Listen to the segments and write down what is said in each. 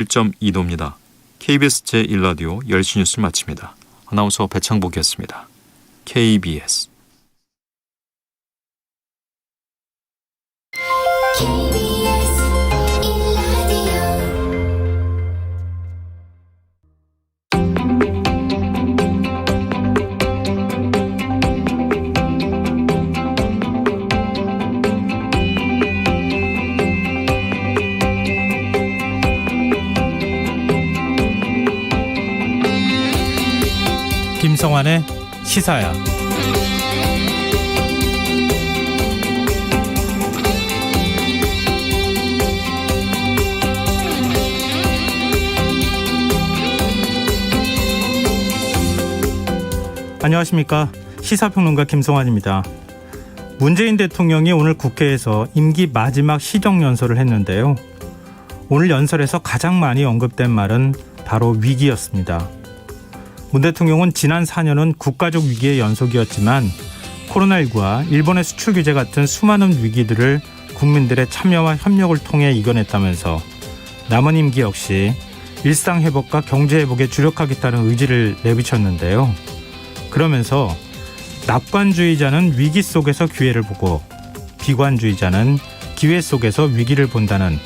1.2도입니다. KBS 제1라디오 10시 뉴스를 마칩니다. 아나운서 배창복이었습니다. KBS 김성환의 시사야. 안녕하십니까. 시사평론가 김성환입니다. 문재인 대통령이 오늘 국회에서 임기 마지막 시정연설을 했는데요. 오늘 연설에서 가장 많이 언급된 말은 바로 위기였습니다. 문 대통령은 지난 4년은 국가적 위기의 연속이었지만 코로나19와 일본의 수출 규제 같은 수많은 위기들을 국민들의 참여와 협력을 통해 이겨냈다면서 남은 임기 역시 일상 회복과 경제 회복에 주력하겠다는 의지를 내비쳤는데요. 그러면서 낙관주의자는 위기 속에서 기회를 보고 비관주의자는 기회 속에서 위기를 본다는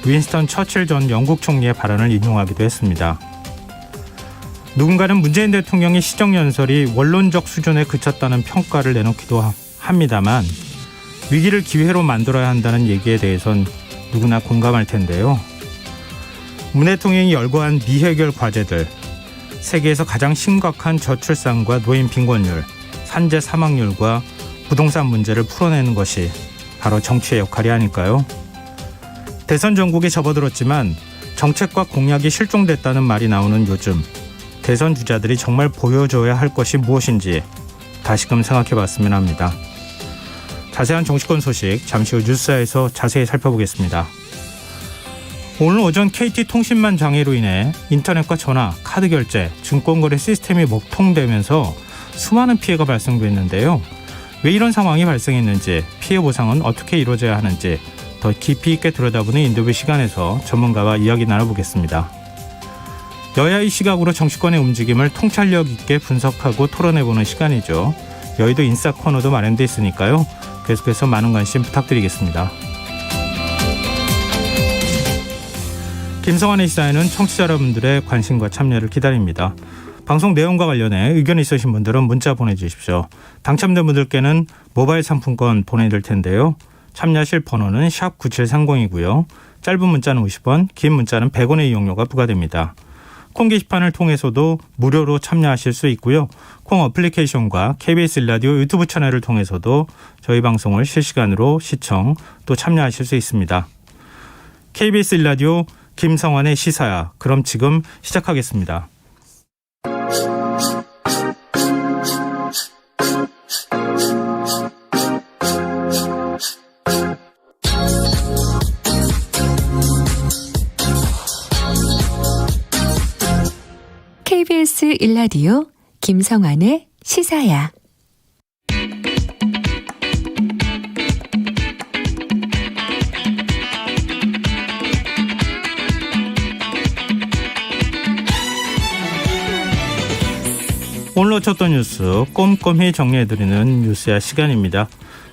윈스턴 처칠 전 영국 총리의 발언을 인용하기도 했습니다. 누군가는 문재인 대통령의 시정연설이 원론적 수준에 그쳤다는 평가를 내놓기도 합니다만 위기를 기회로 만들어야 한다는 얘기에 대해선 누구나 공감할 텐데요. 문 대통령이 열거한 미해결 과제들, 세계에서 가장 심각한 저출산과 노인 빈곤율, 산재 사망률과 부동산 문제를 풀어내는 것이 바로 정치의 역할이 아닐까요? 대선 전국에 접어들었지만 정책과 공약이 실종됐다는 말이 나오는 요즘 대선 주자들이 정말 보여줘야 할 것이 무엇인지 다시금 생각해봤으면 합니다. 자세한 정치권 소식 잠시 후 뉴스에서 자세히 살펴보겠습니다. 오늘 오전 KT통신망 장애로 인해 인터넷과 전화, 카드 결제, 증권거래 시스템이 목통되면서 수많은 피해가 발생됐는데요. 왜 이런 상황이 발생했는지, 피해 보상은 어떻게 이루어져야 하는지 더 깊이 있게 들여다보는 인터뷰 시간에서 전문가와 이야기 나눠보겠습니다. 여야의 시각으로 정치권의 움직임을 통찰력 있게 분석하고 토론해보는 시간이죠. 여의도 인싸 코너도 마련되어 있으니까요. 계속해서 많은 관심 부탁드리겠습니다. 김성환의 시사에는 청취자 여러분들의 관심과 참여를 기다립니다. 방송 내용과 관련해 의견이 있으신 분들은 문자 보내주십시오. 당첨된 분들께는 모바일 상품권 보내드릴 텐데요. 참여하실 번호는 샵 9730이고요. 짧은 문자는 50원, 긴 문자는 100원의 이용료가 부과됩니다. 콩 게시판을 통해서도 무료로 참여하실 수 있고요. 콩 어플리케이션과 KBS 라디오 유튜브 채널을 통해서도 저희 방송을 실시간으로 시청 또 참여하실 수 있습니다. KBS 라디오 김성환의 시사야. 그럼 지금 시작하겠습니다. KBS 1라디오 김성환의 시사야. 오늘 놓쳤던 뉴스 꼼꼼히 정리해드리는 뉴스야 시간입니다.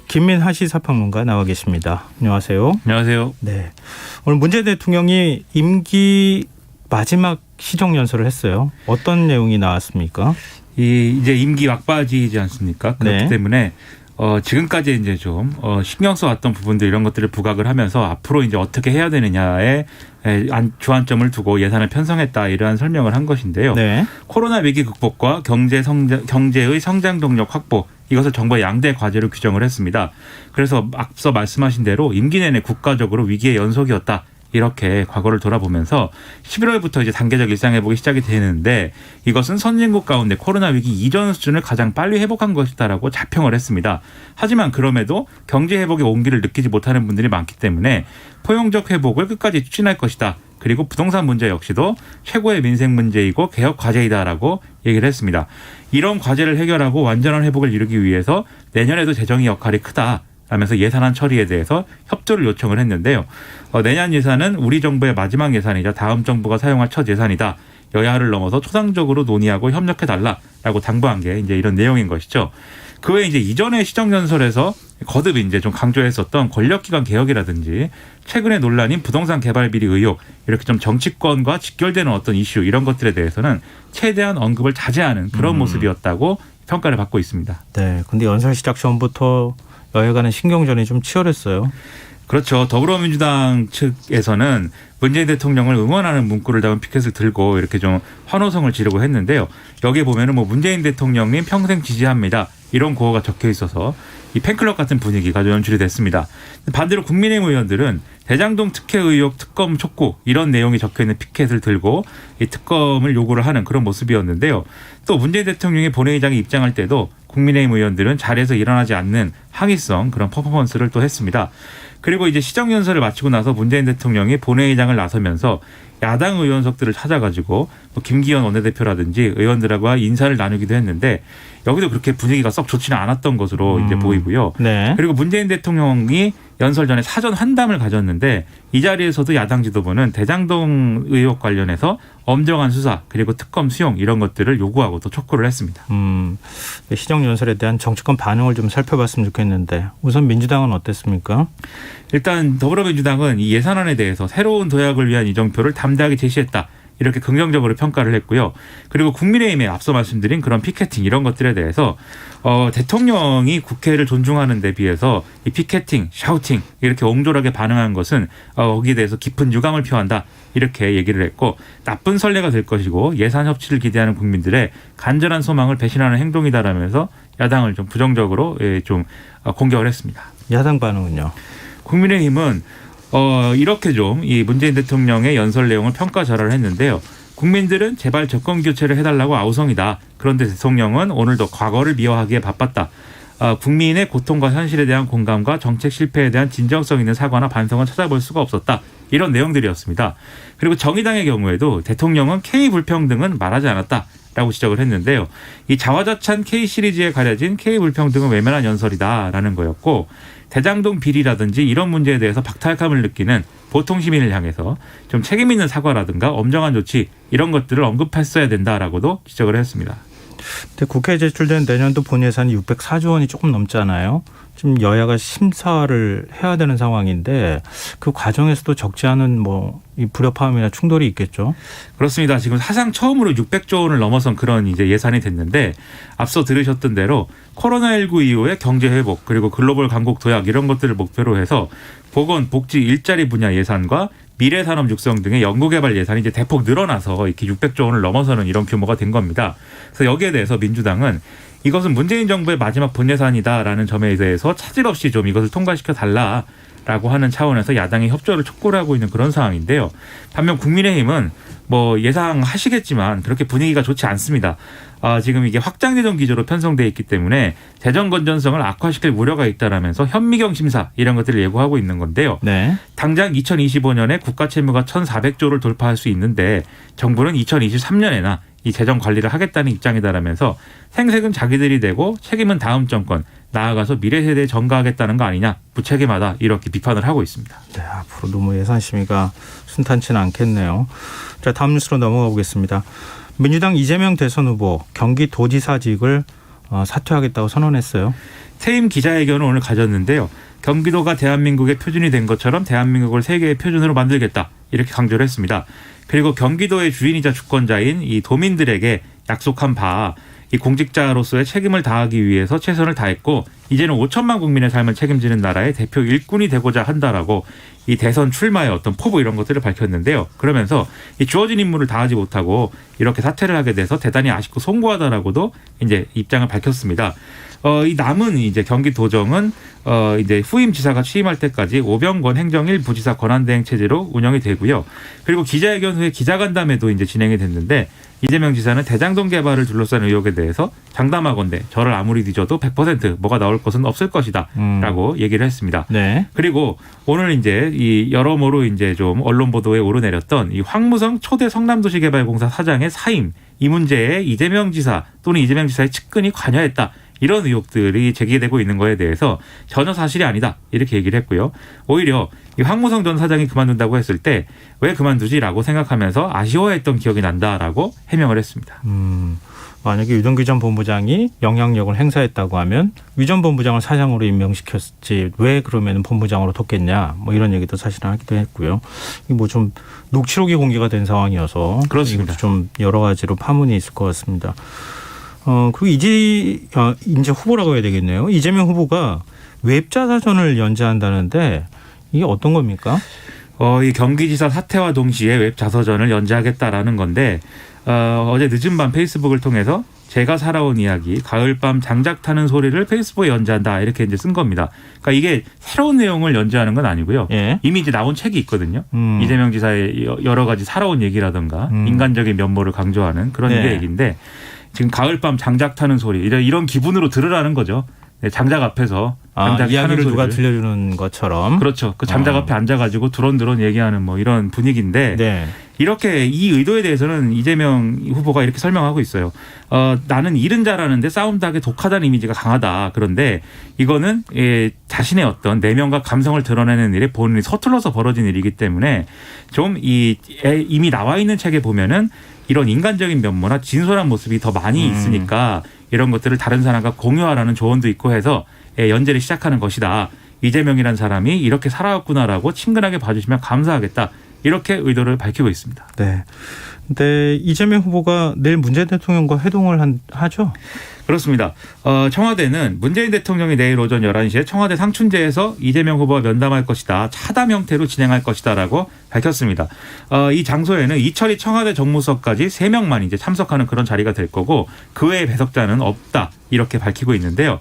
김민하 시사평론가 나와 계십니다. 안녕하세요. 안녕하세요. 네, 오늘 문재인 대통령이 임기 마지막 시정연설을 했어요. 어떤 내용이 나왔습니까? 이제 임기 막바지이지 않습니까? 그렇기 네. 때문에 지금까지 이제 좀 신경 써왔던 부분들 이런 것들을 부각을 하면서 앞으로 이제 어떻게 해야 되느냐에 주안점을 두고 예산을 편성했다 이러한 설명을 한 것인데요. 네. 코로나 위기 극복과 경제의 성장 동력 확보 이것을 정부의 양대 과제로 규정을 했습니다. 그래서 앞서 말씀하신 대로 임기 내내 국가적으로 위기의 연속이었다. 이렇게 과거를 돌아보면서 11월부터 이제 단계적 일상회복이 시작이 되는데 이것은 선진국 가운데 코로나 위기 이전 수준을 가장 빨리 회복한 것이다라고 자평을 했습니다. 하지만 그럼에도 경제 회복의 온기를 느끼지 못하는 분들이 많기 때문에 포용적 회복을 끝까지 추진할 것이다. 그리고 부동산 문제 역시도 최고의 민생 문제이고 개혁 과제이다라고 얘기를 했습니다. 이런 과제를 해결하고 완전한 회복을 이루기 위해서 내년에도 재정의 역할이 크다. 라면서 예산안 처리에 대해서 협조를 요청을 했는데요. 내년 예산은 우리 정부의 마지막 예산이자 다음 정부가 사용할 첫 예산이다. 여야를 넘어서 초당적으로 논의하고 협력해달라라고 당부한 게 이제 이런 내용인 것이죠. 그 외에 이제 이전의 시정연설에서 거듭 이제 좀 강조했었던 권력기관 개혁이라든지 최근의 논란인 부동산 개발 비리 의혹 이렇게 좀 정치권과 직결되는 어떤 이슈 이런 것들에 대해서는 최대한 언급을 자제하는 그런 모습이었다고 평가를 받고 있습니다. 네. 근데 연설 시작 전부터 여야 간의 신경전이 좀 치열했어요. 그렇죠. 더불어민주당 측에서는 문재인 대통령을 응원하는 문구를 담은 피켓을 들고 이렇게 좀 환호성을 지르고 했는데요. 여기에 보면은 뭐 문재인 대통령님 평생 지지합니다. 이런 구호가 적혀 있어서 이 팬클럽 같은 분위기가 좀 연출이 됐습니다. 반대로 국민의힘 의원들은 대장동 특혜 의혹 특검 촉구 이런 내용이 적혀 있는 피켓을 들고 이 특검을 요구를 하는 그런 모습이었는데요. 또 문재인 대통령이 본회의장에 입장할 때도 국민의힘 의원들은 자리에서 일어나지 않는 항의성 그런 퍼포먼스를 또 했습니다. 그리고 이제 시정연설을 마치고 나서 문재인 대통령이 본회의장을 나서면서 야당 의원석들을 찾아가지고 뭐 김기현 원내대표라든지 의원들하고 인사를 나누기도 했는데 여기도 그렇게 분위기가 썩 좋지는 않았던 것으로 이제 보이고요. 네. 그리고 문재인 대통령이 연설 전에 사전 환담을 가졌는데 이 자리에서도 야당 지도부는 대장동 의혹 관련해서 엄정한 수사 그리고 특검 수용 이런 것들을 요구하고 또 촉구를 했습니다. 시정연설에 대한 정치권 반응을 좀 살펴봤으면 좋겠는데 우선 민주당은 어땠습니까? 일단 더불어민주당은 이 예산안에 대해서 새로운 도약을 위한 이정표를 담대하게 제시했다. 이렇게 긍정적으로 평가를 했고요. 그리고 국민의힘에 앞서 말씀드린 그런 피켓팅 이런 것들에 대해서 대통령이 국회를 존중하는 데 비해서 이 피켓팅, 샤우팅 이렇게 옹졸하게 반응한 것은 거기에 대해서 깊은 유감을 표한다. 이렇게 얘기를 했고 나쁜 선례가 될 것이고 예산 협치를 기대하는 국민들의 간절한 소망을 배신하는 행동이다라면서 야당을 좀 부정적으로 좀 공격을 했습니다. 야당 반응은요? 국민의힘은 이렇게 좀 이 문재인 대통령의 연설 내용을 평가절하를 했는데요. 국민들은 제발 정권 교체를 해달라고 아우성이다. 그런데 대통령은 오늘도 과거를 미화하기에 바빴다. 국민의 고통과 현실에 대한 공감과 정책 실패에 대한 진정성 있는 사과나 반성은 찾아볼 수가 없었다. 이런 내용들이었습니다. 그리고 정의당의 경우에도 대통령은 K 불평등은 말하지 않았다라고 지적을 했는데요. 이 자화자찬 K 시리즈에 가려진 K 불평등은 외면한 연설이다라는 거였고 대장동 비리라든지 이런 문제에 대해서 박탈감을 느끼는 보통 시민을 향해서 좀 책임 있는 사과라든가 엄정한 조치 이런 것들을 언급했어야 된다라고도 지적을 했습니다. 근데 국회에 제출된 내년도 본 예산이 604조 원이 조금 넘잖아요. 지금 여야가 심사를 해야 되는 상황인데 그 과정에서도 적지 않은 이 불협화음이나 충돌이 있겠죠. 그렇습니다. 지금 사상 처음으로 600조 원을 넘어선 그런 이제 예산이 됐는데 앞서 들으셨던 대로 코로나19 이후의 경제 회복 그리고 글로벌 강국 도약 이런 것들을 목표로 해서 보건, 복지, 일자리 분야 예산과 미래산업 육성 등의 연구개발 예산이 이제 대폭 늘어나서 이렇게 600조 원을 넘어서는 이런 규모가 된 겁니다. 그래서 여기에 대해서 민주당은 이것은 문재인 정부의 마지막 본예산이다라는 점에 대해서 차질 없이 좀 이것을 통과시켜 달라라고 하는 차원에서 야당이 협조를 촉구를 하고 있는 그런 상황인데요. 반면 국민의힘은 예상하시겠지만 그렇게 분위기가 좋지 않습니다. 지금 이게 확장재정 기조로 편성돼 있기 때문에 재정 건전성을 악화시킬 우려가 있다라면서 현미경 심사 이런 것들을 예고하고 있는 건데요. 네. 당장 2025년에 국가 채무가 1,400조를 돌파할 수 있는데 정부는 2023년에나 이 재정 관리를 하겠다는 입장이다라면서 생색은 자기들이 되고 책임은 다음 정권 나아가서 미래 세대에 전가하겠다는 거 아니냐 무책임하다 이렇게 비판을 하고 있습니다. 네, 앞으로도 예산 심의가 순탄치는 않겠네요. 자, 다음 뉴스로 넘어가 보겠습니다. 민주당 이재명 대선 후보 경기도지사직을 사퇴하겠다고 선언했어요. 퇴임 기자회견을 오늘 가졌는데요. 경기도가 대한민국의 표준이 된 것처럼 대한민국을 세계의 표준으로 만들겠다 이렇게 강조를 했습니다. 그리고 경기도의 주인이자 주권자인 이 도민들에게 약속한 바 이 공직자로서의 책임을 다하기 위해서 최선을 다했고 이제는 5천만 국민의 삶을 책임지는 나라의 대표 일꾼이 되고자 한다라고 이 대선 출마의 어떤 포부 이런 것들을 밝혔는데요. 그러면서 이 주어진 임무를 다하지 못하고 이렇게 사퇴를 하게 돼서 대단히 아쉽고 송구하다라고도 이제 입장을 밝혔습니다. 이 남은 이제 경기도정은 이제 후임 지사가 취임할 때까지 오병권 행정일 부지사 권한대행 체제로 운영이 되고요. 그리고 기자회견 후에 기자간담회도 이제 진행이 됐는데 이재명 지사는 대장동 개발을 둘러싼 의혹에 대해서 장담하건대 저를 아무리 뒤져도 100% 뭐가 나올 것은 없을 것이다라고 얘기를 했습니다. 네. 그리고 오늘 이제 이 여러모로 이제 좀 언론 보도에 오르내렸던 이 황무성 초대 성남도시개발공사 사장의 사임 이 문제에 이재명 지사 또는 이재명 지사의 측근이 관여했다. 이런 의혹들이 제기되고 있는 거에 대해서 전혀 사실이 아니다 이렇게 얘기를 했고요. 오히려 이 황무성 전 사장이 그만둔다고 했을 때 왜 그만두지라고 생각하면서 아쉬워했던 기억이 난다라고 해명을 했습니다. 만약에 유동규 전 본부장이 영향력을 행사했다고 하면 유 전 본부장을 사장으로 임명시켰지 왜 그러면 본부장으로 뒀겠냐 뭐 이런 얘기도 사실은 하기도 했고요. 뭐 좀 녹취록이 공개가 된 상황이어서 그렇습니다. 이것도 좀 여러 가지로 파문이 있을 것 같습니다. 그리고 이제 후보라고 해야 되겠네요. 이재명 후보가 웹자사전을 연재한다는데 이게 어떤 겁니까? 이 경기지사 사퇴와 동시에 웹자서전을 연재하겠다라는 건데 어제 늦은 밤 페이스북을 통해서 제가 살아온 이야기, 가을밤 장작 타는 소리를 페이스북에 연재한다 이렇게 이제 쓴 겁니다. 그러니까 이게 새로운 내용을 연재하는 건 아니고요. 예. 이미 이제 나온 책이 있거든요. 이재명 지사의 여러 가지 살아온 얘기라든가 인간적인 면모를 강조하는 그런 네. 얘기인데 지금 가을밤 장작 타는 소리 이런 기분으로 들으라는 거죠. 네, 장작 앞에서 장작 이야기를 타는 누가 소리를. 들려주는 것처럼. 그렇죠. 그 장작 앞에 앉아가지고 드론드론 얘기하는 뭐 이런 분위기인데 네. 이렇게 이 의도에 대해서는 이재명 후보가 이렇게 설명하고 있어요. 나는 일은 잘하는데 싸움닭에 독하다는 이미지가 강하다. 그런데 이거는 자신의 어떤 내면과 감성을 드러내는 일에 본인이 서툴러서 벌어진 일이기 때문에 좀 이미 나와 있는 책에 보면은 이런 인간적인 면모나 진솔한 모습이 더 많이 있으니까 이런 것들을 다른 사람과 공유하라는 조언도 있고 해서 연재를 시작하는 것이다. 이재명이라는 사람이 이렇게 살아왔구나라고 친근하게 봐주시면 감사하겠다. 이렇게 의도를 밝히고 있습니다. 네. 근데 이재명 후보가 내일 문재인 대통령과 회동을 하죠? 그렇습니다. 청와대는 문재인 대통령이 내일 오전 11시에 청와대 상춘제에서 이재명 후보와 면담할 것이다. 차담 형태로 진행할 것이다라고 밝혔습니다. 이 장소에는 이철희 청와대 정무수석까지 3명만 이제 참석하는 그런 자리가 될 거고 그 외에 배석자는 없다. 이렇게 밝히고 있는데요.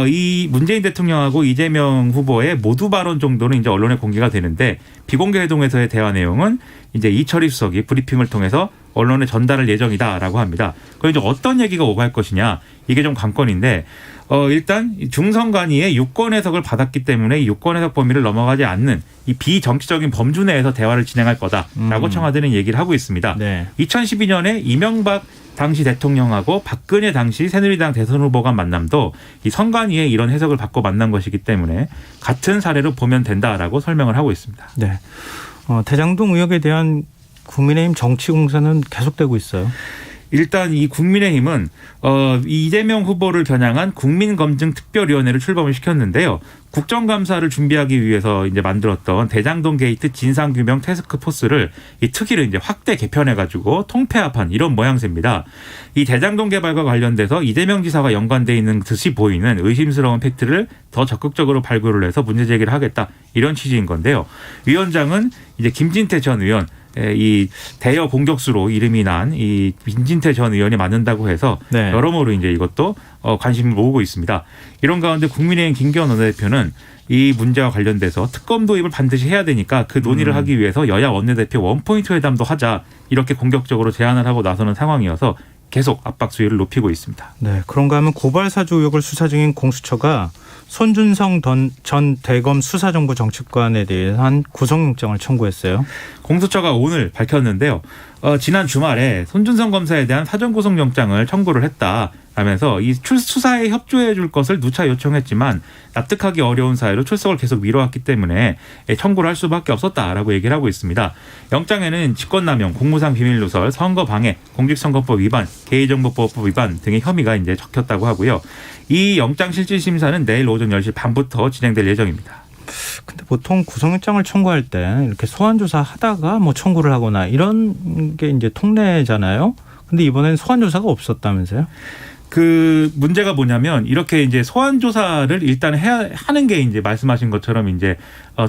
이 문재인 대통령하고 이재명 후보의 모두 발언 정도는 이제 언론에 공개가 되는데 비공개 회동에서의 대화 내용은 이제 이철희 수석이 브리핑을 통해서 언론에 전달할 예정이다라고 합니다. 그럼 이제 어떤 얘기가 오갈 것이냐 이게 좀 관건인데 일단 중선관위의 유권 해석을 받았기 때문에 이 유권 해석 범위를 넘어가지 않는 이 비정치적인 범주 내에서 대화를 진행할 거다라고 청와대는 얘기를 하고 있습니다. 네. 2012년에 이명박 당시 대통령하고 박근혜 당시 새누리당 대선 후보 간 만남도 이 선관위의 이런 해석을 받고 만난 것이기 때문에 같은 사례로 보면 된다라고 설명을 하고 있습니다. 네. 대장동 의혹에 대한 국민의힘 정치 공세는 계속되고 있어요. 일단 이 국민의힘은 이재명 후보를 겨냥한 국민검증특별위원회를 출범을 시켰는데요. 국정감사를 준비하기 위해서 이제 만들었던 대장동 게이트 진상규명 태스크포스를 이 특위를 이제 확대 개편해가지고 통폐합한 이런 모양새입니다. 이 대장동 개발과 관련돼서 이재명 지사가 연관돼 있는 듯이 보이는 의심스러운 팩트를 더 적극적으로 발굴을 해서 문제 제기를 하겠다 이런 취지인 건데요. 위원장은 이제 김진태 전 의원. 이 대여 공격수로 이름이 난 이 민진태 전 의원이 맡는다고 해서 네. 여러모로 이제 이것도 관심을 모으고 있습니다. 이런 가운데 국민의힘 김기현 원내대표는 이 문제와 관련돼서 특검 도입을 반드시 해야 되니까 그 논의를 하기 위해서 여야 원내대표 원포인트 회담도 하자 이렇게 공격적으로 제안을 하고 나서는 상황이어서 계속 압박 수위를 높이고 있습니다. 네, 그런가 하면 고발 사주 의혹을 수사 중인 공수처가 손준성 전 대검 수사정보 정책관에 대한 구속영장을 청구했어요. 공수처가 오늘 밝혔는데요. 지난 주말에 손준성 검사에 대한 사전 구속영장을 청구를 했다라면서 이 수사에 협조해 줄 것을 누차 요청했지만 납득하기 어려운 사유로 출석을 계속 미뤄왔기 때문에 청구를 할 수밖에 없었다라고 얘기를 하고 있습니다. 영장에는 직권남용, 공무상 비밀누설, 선거방해, 공직선거법 위반, 개인정보보호법 위반 등의 혐의가 이제 적혔다고 하고요. 이 영장 실질 심사는 내일 오전 10시 반부터 진행될 예정입니다. 근데 보통 구속영장을 청구할 때 이렇게 소환 조사 하다가 뭐 청구를 하거나 이런 게 이제 통례잖아요. 근데 이번엔 소환 조사가 없었다면서요? 그 문제가 뭐냐면 이렇게 이제 소환 조사를 일단 하는 게 이제 말씀하신 것처럼 이제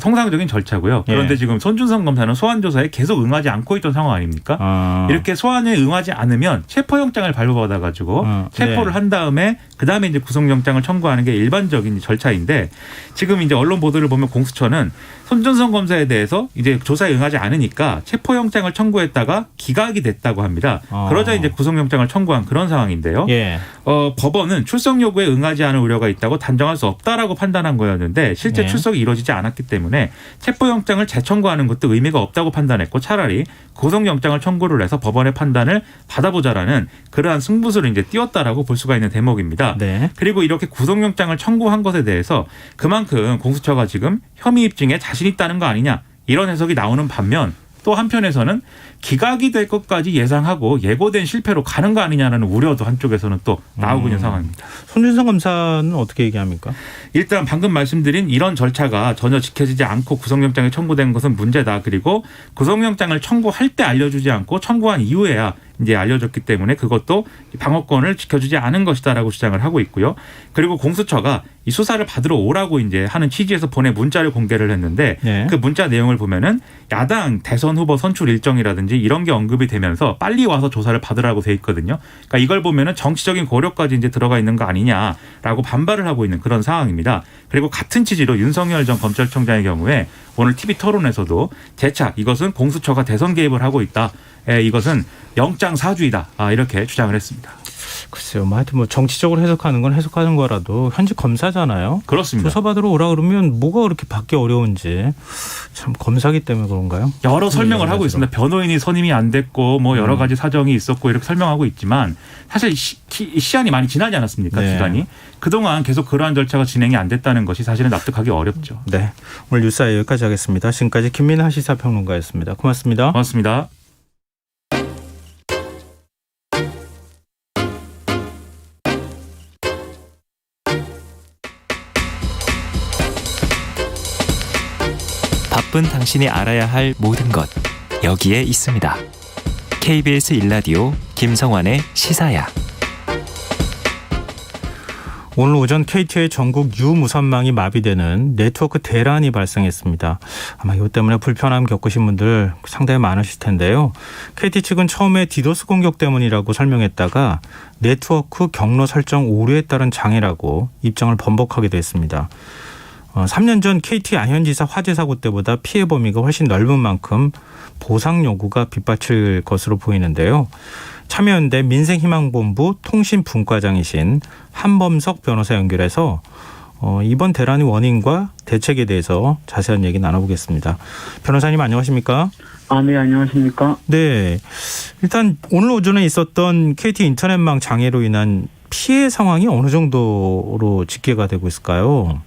통상적인 절차고요. 그런데 예. 지금 손준성 검사는 소환 조사에 계속 응하지 않고 있던 상황 아닙니까? 이렇게 소환에 응하지 않으면 체포영장을 발부받아 가지고 체포를 네. 한 다음에 그 다음에 이제 구속영장을 청구하는 게 일반적인 절차인데 지금 이제 언론 보도를 보면 공수처는 손준성 검사에 대해서 이제 조사에 응하지 않으니까 체포영장을 청구했다가 기각이 됐다고 합니다. 그러자 이제 구속영장을 청구한 그런 상황인데요. 예. 법원은 출석 요구에 응하지 않을 우려가 있다고 단정할 수 없다라고 판단한 거였는데 실제 예. 출석이 이루어지지 않았기 때문에 체포영장을 재청구하는 것도 의미가 없다고 판단했고 차라리 구속영장을 청구를 해서 법원의 판단을 받아보자라는 그러한 승부수를 이제 띄웠다라고 볼 수가 있는 대목입니다. 네. 그리고 이렇게 구속영장을 청구한 것에 대해서 그만큼 공수처가 지금 혐의 입증에 자신 있다는 거 아니냐 이런 해석이 나오는 반면 또 한편에서는 기각이 될 것까지 예상하고 예고된 실패로 가는 거 아니냐라는 우려도 한쪽에서는 또 나오고 있는 상황입니다. 손준성 검사는 어떻게 얘기합니까? 일단 방금 말씀드린 이런 절차가 전혀 지켜지지 않고 구속영장이 청구된 것은 문제다. 그리고 구속영장을 청구할 때 알려주지 않고 청구한 이후에야 이제 알려졌기 때문에 그것도 방어권을 지켜주지 않은 것이다라고 주장을 하고 있고요. 그리고 공수처가 이 수사를 받으러 오라고 이제 하는 취지에서 보낸 문자를 공개를 했는데 네. 그 문자 내용을 보면은 야당 대선 후보 선출 일정이라든지 이런 게 언급이 되면서 빨리 와서 조사를 받으라고 돼 있거든요. 그러니까 이걸 보면은 정치적인 고려까지 이제 들어가 있는 거 아니냐라고 반발을 하고 있는 그런 상황입니다. 그리고 같은 취지로 윤석열 전 검찰총장의 경우에 오늘 TV 토론에서도 재차 이것은 공수처가 대선 개입을 하고 있다. 이것은 영장 사주이다. 이렇게 주장을 했습니다. 글쎄요. 하여튼 정치적으로 해석하는 건 해석하는 거라도 현직 검사잖아요. 그렇습니다. 조사받으러 오라 그러면 뭐가 그렇게 받기 어려운지 참 검사기 때문에 그런가요? 여러 설명을 하고 있습니다. 변호인이 선임이 안 됐고 뭐 여러 가지 사정이 있었고 이렇게 설명하고 있지만 사실 시한이 많이 지나지 않았습니까? 네. 기간이. 그동안 계속 그러한 절차가 진행이 안 됐다는 것이 사실은 납득하기 어렵죠. 네. 오늘 뉴스아이 여기까지 하겠습니다. 지금까지 김민하 시사평론가였습니다. 고맙습니다. 고맙습니다. 바쁜 당신이 알아야 할 모든 것 여기에 있습니다. KBS 1라디오 김성환의 시사야. 오늘 오전 KT의 전국 유무선망이 마비되는 네트워크 대란이 발생했습니다. 아마 이것 때문에 불편함 겪으신 분들 상당히 많으실 텐데요. KT 측은 처음에 디도스 공격 때문이라고 설명했다가 네트워크 경로 설정 오류에 따른 장애라고 입장을 번복하기도 했습니다. 3년 전 KT 안현지사 화재 사고 때보다 피해 범위가 훨씬 넓은 만큼 보상 요구가 빗받칠 것으로 보이는데요. 참여연대 민생희망본부 통신분과장이신 한범석 변호사 연결해서 이번 대란의 원인과 대책에 대해서 자세한 얘기 나눠보겠습니다. 변호사님 안녕하십니까? 네, 안녕하십니까? 네, 일단 오늘 오전에 있었던 KT 인터넷망 장애로 인한 피해 상황이 어느 정도로 집계가 되고 있을까요?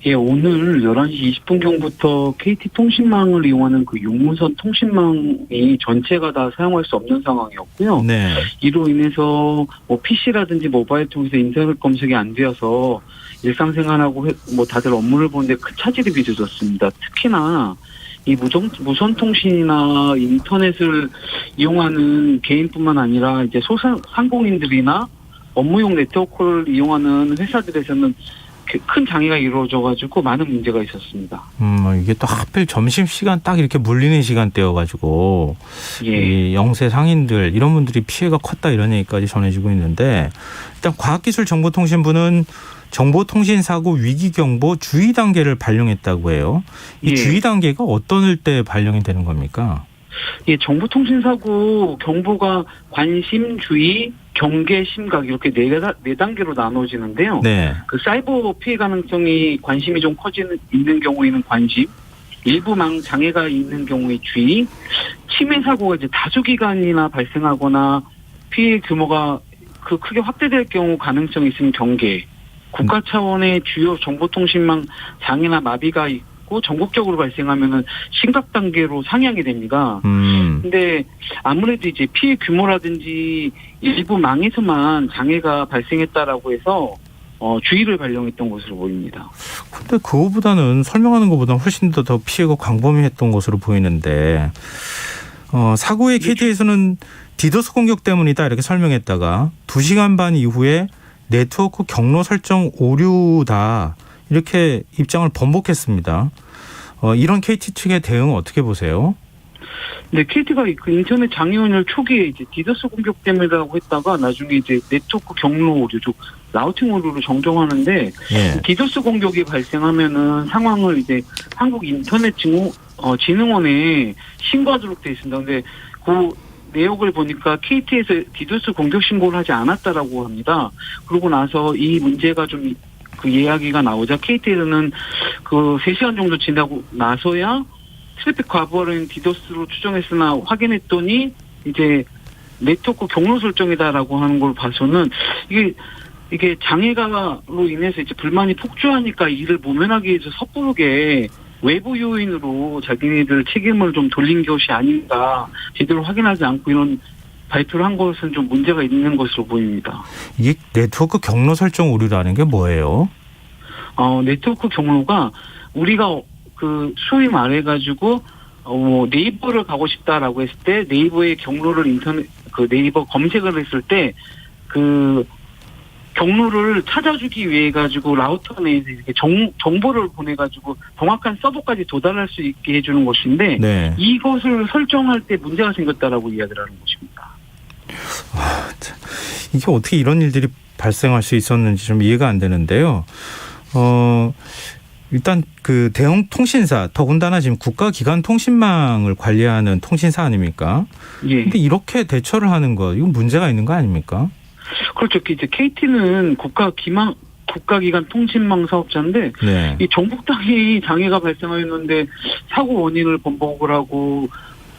예, 오늘 11시 20분경부터 KT 통신망을 이용하는 그 용무선 통신망이 전체가 다 사용할 수 없는 상황이었고요. 네. 이로 인해서 PC라든지 모바일 통해서 인터넷 검색이 안 되어서 일상생활하고 다들 업무를 보는데 큰 차질이 빚어졌습니다. 특히나 이 무선 통신이나 인터넷을 이용하는 개인뿐만 아니라 이제 소상공인들이나 업무용 네트워크를 이용하는 회사들에서는 큰 장애가 이루어져가지고 많은 문제가 있었습니다. 이게 또 하필 점심시간 딱 이렇게 물리는 시간대여가지고 예. 이 영세 상인들 이런 분들이 피해가 컸다 이런 얘기까지 전해지고 있는데 일단 과학기술정보통신부는 정보통신사고 위기경보 주의 단계를 발령했다고 해요. 이 예. 주의 단계가 어떤 때 발령이 되는 겁니까? 예, 정보통신사고 경보가 관심, 주의, 경계, 심각 이렇게 네 단계로 나눠지는데요. 네. 그 사이버 피해 가능성이 관심이 좀 있는 경우에는 관심, 일부 망 장애가 있는 경우에 주의, 침해 사고가 이제 다수기간이나 발생하거나 피해 규모가 크게 확대될 경우 가능성이 있으면 경계, 국가 차원의 주요 정보통신망 장애나 마비가 있고 전국적으로 발생하면은 심각 단계로 상향이 됩니다. 근데 아무래도 이제 피해 규모라든지 일부 망에서만 장애가 발생했다라고 해서 주의를 발령했던 것으로 보입니다. 근데 그거보다는 설명하는 것보다는 훨씬 더 피해가 광범위했던 것으로 보이는데 사고의 KT에서는 디도스 공격 때문이다 이렇게 설명했다가 2시간 반 이후에 네트워크 경로 설정 오류다 이렇게 입장을 번복했습니다. 이런 KT 측의 대응은 어떻게 보세요? 네, KT가 그 인터넷 장애운을 초기에 이제 디더스 공격 때문이라고 했다가 나중에 이제 네트워크 경로 오류, 즉 라우팅 오류로 정정하는데 예. 디더스 공격이 발생하면은 상황을 이제 한국 인터넷 진흥원에 신고하도록 돼 있습니다. 근데 그 내역을 보니까 KT에서 디더스 공격 신고를 하지 않았다라고 합니다. 그러고 나서 이 문제가 좀 그 이야기가 나오자 KT에서는 그 3시간 정도 지나고 나서야 트래픽 과부하는 디더스로 추정했으나 확인했더니 이제 네트워크 경로 설정이다라고 하는 걸 봐서는 이게 장애가로 인해서 이제 불만이 폭주하니까 이를 모면하기 위해서 섣부르게 외부 요인으로 자기네들 책임을 좀 돌린 것이 아닌가, 제대로 확인하지 않고 이런 발표를 한 것은 좀 문제가 있는 것으로 보입니다. 이게 네트워크 경로 설정 오류라는 게 뭐예요? 네트워크 경로가 우리가 그 소위 말해가지고 네이버를 가고 싶다라고 했을 때 네이버의 경로를 그 네이버 검색을 했을 때 그 경로를 찾아주기 위해 가지고 라우터 내에서 이렇게 정보를 보내가지고 정확한 서버까지 도달할 수 있게 해주는 것인데 네. 이것을 설정할 때 문제가 생겼다라고 이야기를 하는 것입니다. 이게 어떻게 이런 일들이 발생할 수 있었는지 좀 이해가 안 되는데요. 일단 그 대형 통신사, 더군다나 지금 국가기관 통신망을 관리하는 통신사 아닙니까? 예. 근데 이렇게 대처를 하는 거, 이건 문제가 있는 거 아닙니까? 그렇죠. 이제 KT는 국가기관 통신망 사업자인데 네. 이 전국 단위 장애가 발생하였는데 사고 원인을 번복을 하고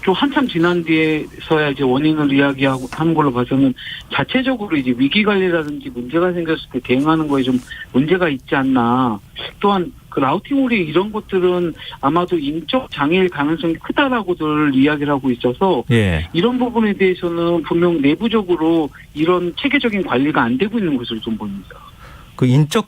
또 한참 지난 뒤에서야 이제 원인을 이야기하고 하는 걸로 봐서는 자체적으로 이제 위기 관리라든지 문제가 생겼을 때 대응하는 거에 좀 문제가 있지 않나. 또한 그 라우팅 오류 이런 것들은 아마도 인적 장애일 가능성이 크다라고들 이야기를 하고 있어서 예. 이런 부분에 대해서는 분명 내부적으로 이런 체계적인 관리가 안 되고 있는 것으로 좀 보입니다. 그 인적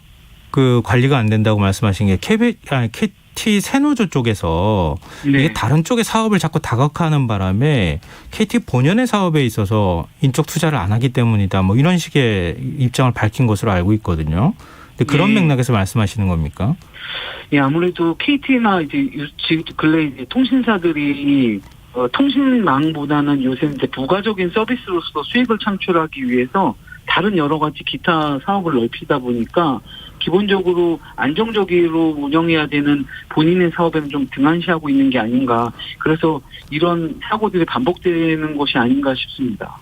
그 관리가 안 된다고 말씀하신 게 KT 세노조 쪽에서 네. 이게 다른 쪽의 사업을 자꾸 다각화하는 바람에 KT 본연의 사업에 있어서 인적 투자를 안 하기 때문이다. 뭐 이런 식의 입장을 밝힌 것으로 알고 있거든요. 근데 그런 네. 맥락에서 말씀하시는 겁니까? 예, 아무래도 KT나 이제 근래 이제 통신사들이 통신망보다는 요새 이제 부가적인 서비스로서 수익을 창출하기 위해서 다른 여러 가지 기타 사업을 넓히다 보니까 기본적으로 안정적으로 운영해야 되는 본인의 사업에는 좀 등한시하고 있는 게 아닌가. 그래서 이런 사고들이 반복되는 것이 아닌가 싶습니다.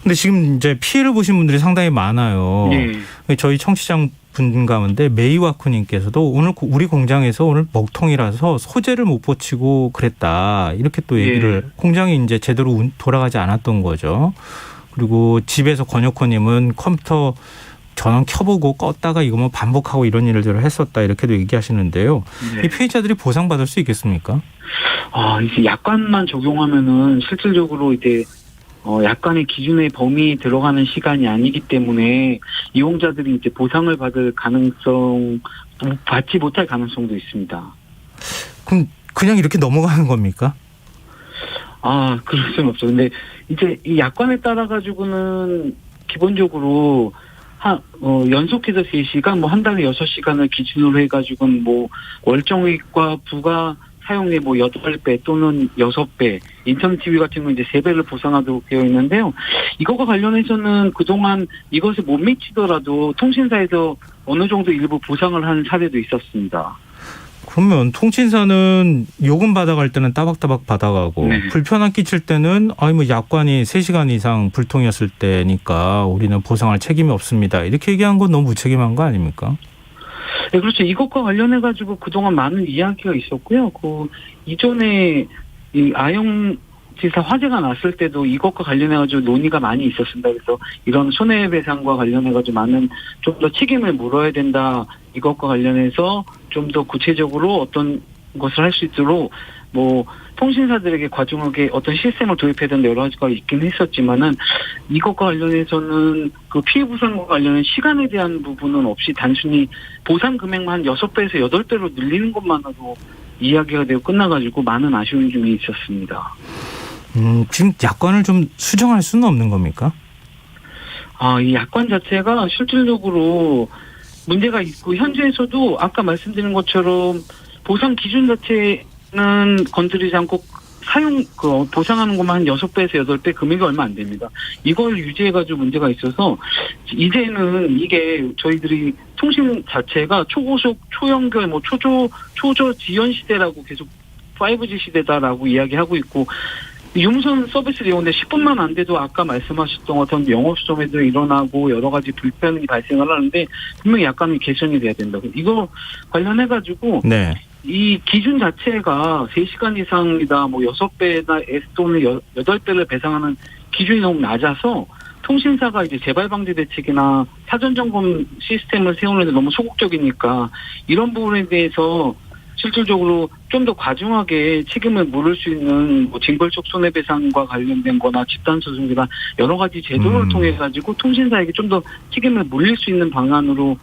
근데 지금 이제 피해를 보신 분들이 상당히 많아요. 네. 저희 청취자 분 가운데 메이와쿠님께서도 오늘 우리 공장에서 오늘 먹통이라서 소재를 못 붙이고 그랬다. 이렇게 또 얘기를 공장이 이제 제대로 돌아가지 않았던 거죠. 그리고 집에서 권혁호님은 컴퓨터 전원 켜보고 껐다가 이거 뭐 반복하고 이런 일들을 했었다. 이렇게도 얘기하시는데요. 네. 이 피해자들이 보상받을 수 있겠습니까? 이제 약관만 적용하면은 실질적으로 이제 약관의 기준의 범위에 들어가는 시간이 아니기 때문에 이용자들이 이제 보상을 받지 못할 가능성도 있습니다. 그럼 그냥 이렇게 넘어가는 겁니까? 그럴 수는 없죠. 근데 이제 이 약관에 따라 가지고는 기본적으로 연속해서 3시간, 뭐 한 달에 6시간을 기준으로 해가지고는 뭐 월정액과 부가 사용액 뭐 8배 또는 6배, 인터넷 TV 같은 건 이제 3배를 보상하도록 되어 있는데요. 이거와 관련해서는 그동안 이것을 못 미치더라도 통신사에서 어느 정도 일부 보상을 하는 사례도 있었습니다. 그러면 통신사는 요금 받아갈 때는 따박따박 받아가고 네. 불편함 끼칠 때는 뭐 약관이 3시간 이상 불통이었을 때니까 우리는 보상할 책임이 없습니다. 이렇게 얘기한 건 너무 무책임한 거 아닙니까? 네, 그렇죠. 이것과 관련해가지고 그동안 많은 이야기가 있었고요. 이전에 이 아영 지사 화재가 났을 때도 이것과 관련해가지고 논의가 많이 있었습니다. 그래서 이런 손해배상과 관련해가지고 많은 좀 더 책임을 물어야 된다. 이것과 관련해서 좀 더 구체적으로 어떤 것을 할 수 있도록 뭐 통신사들에게 과중하게 어떤 시스템을 도입해야 된다 여러 가지가 있긴 했었지만은 이것과 관련해서는 그 피해 보상과 관련한 시간에 대한 부분은 없이 단순히 보상 금액만 6배에서 8배로 늘리는 것만으로 이야기가 되고 끝나가지고 많은 아쉬운 점이 있었습니다. 지금 약관을 좀 수정할 수는 없는 겁니까? 이 약관 자체가 실질적으로 문제가 있고 현재에서도 아까 말씀드린 것처럼 보상 기준 자체는 건드리지 않고 보상하는 것만 한 6배에서 8배 금액이 얼마 안 됩니다. 이걸 유지해가지고 문제가 있어서 이제는 이게 저희들이 통신 자체가 초고속, 초연결, 초저 지연 시대라고 계속 5G 시대다라고 이야기하고 있고 유무선 서비스를 이용하는데 10분만 안 돼도 아까 말씀하셨던 것처럼 영업시점에도 일어나고 여러 가지 불편이 발생을 하는데 분명히 약간은 개선이 돼야 된다고. 이거 관련해가지고 네. 이 기준 자체가 3시간 이상이다, 6배나 S 또는 8배를 배상하는 기준이 너무 낮아서 통신사가 이제 재발 방지 대책이나 사전 점검 시스템을 세우는데 너무 소극적이니까 이런 부분에 대해서 실질적으로 좀 더 과중하게 책임을 물을 수 있는 징벌적 손해배상과 관련된 거나 집단소송이나 여러 가지 제도를 통해 가지고 통신사에게 좀 더 책임을 물릴 수 있는 방안으로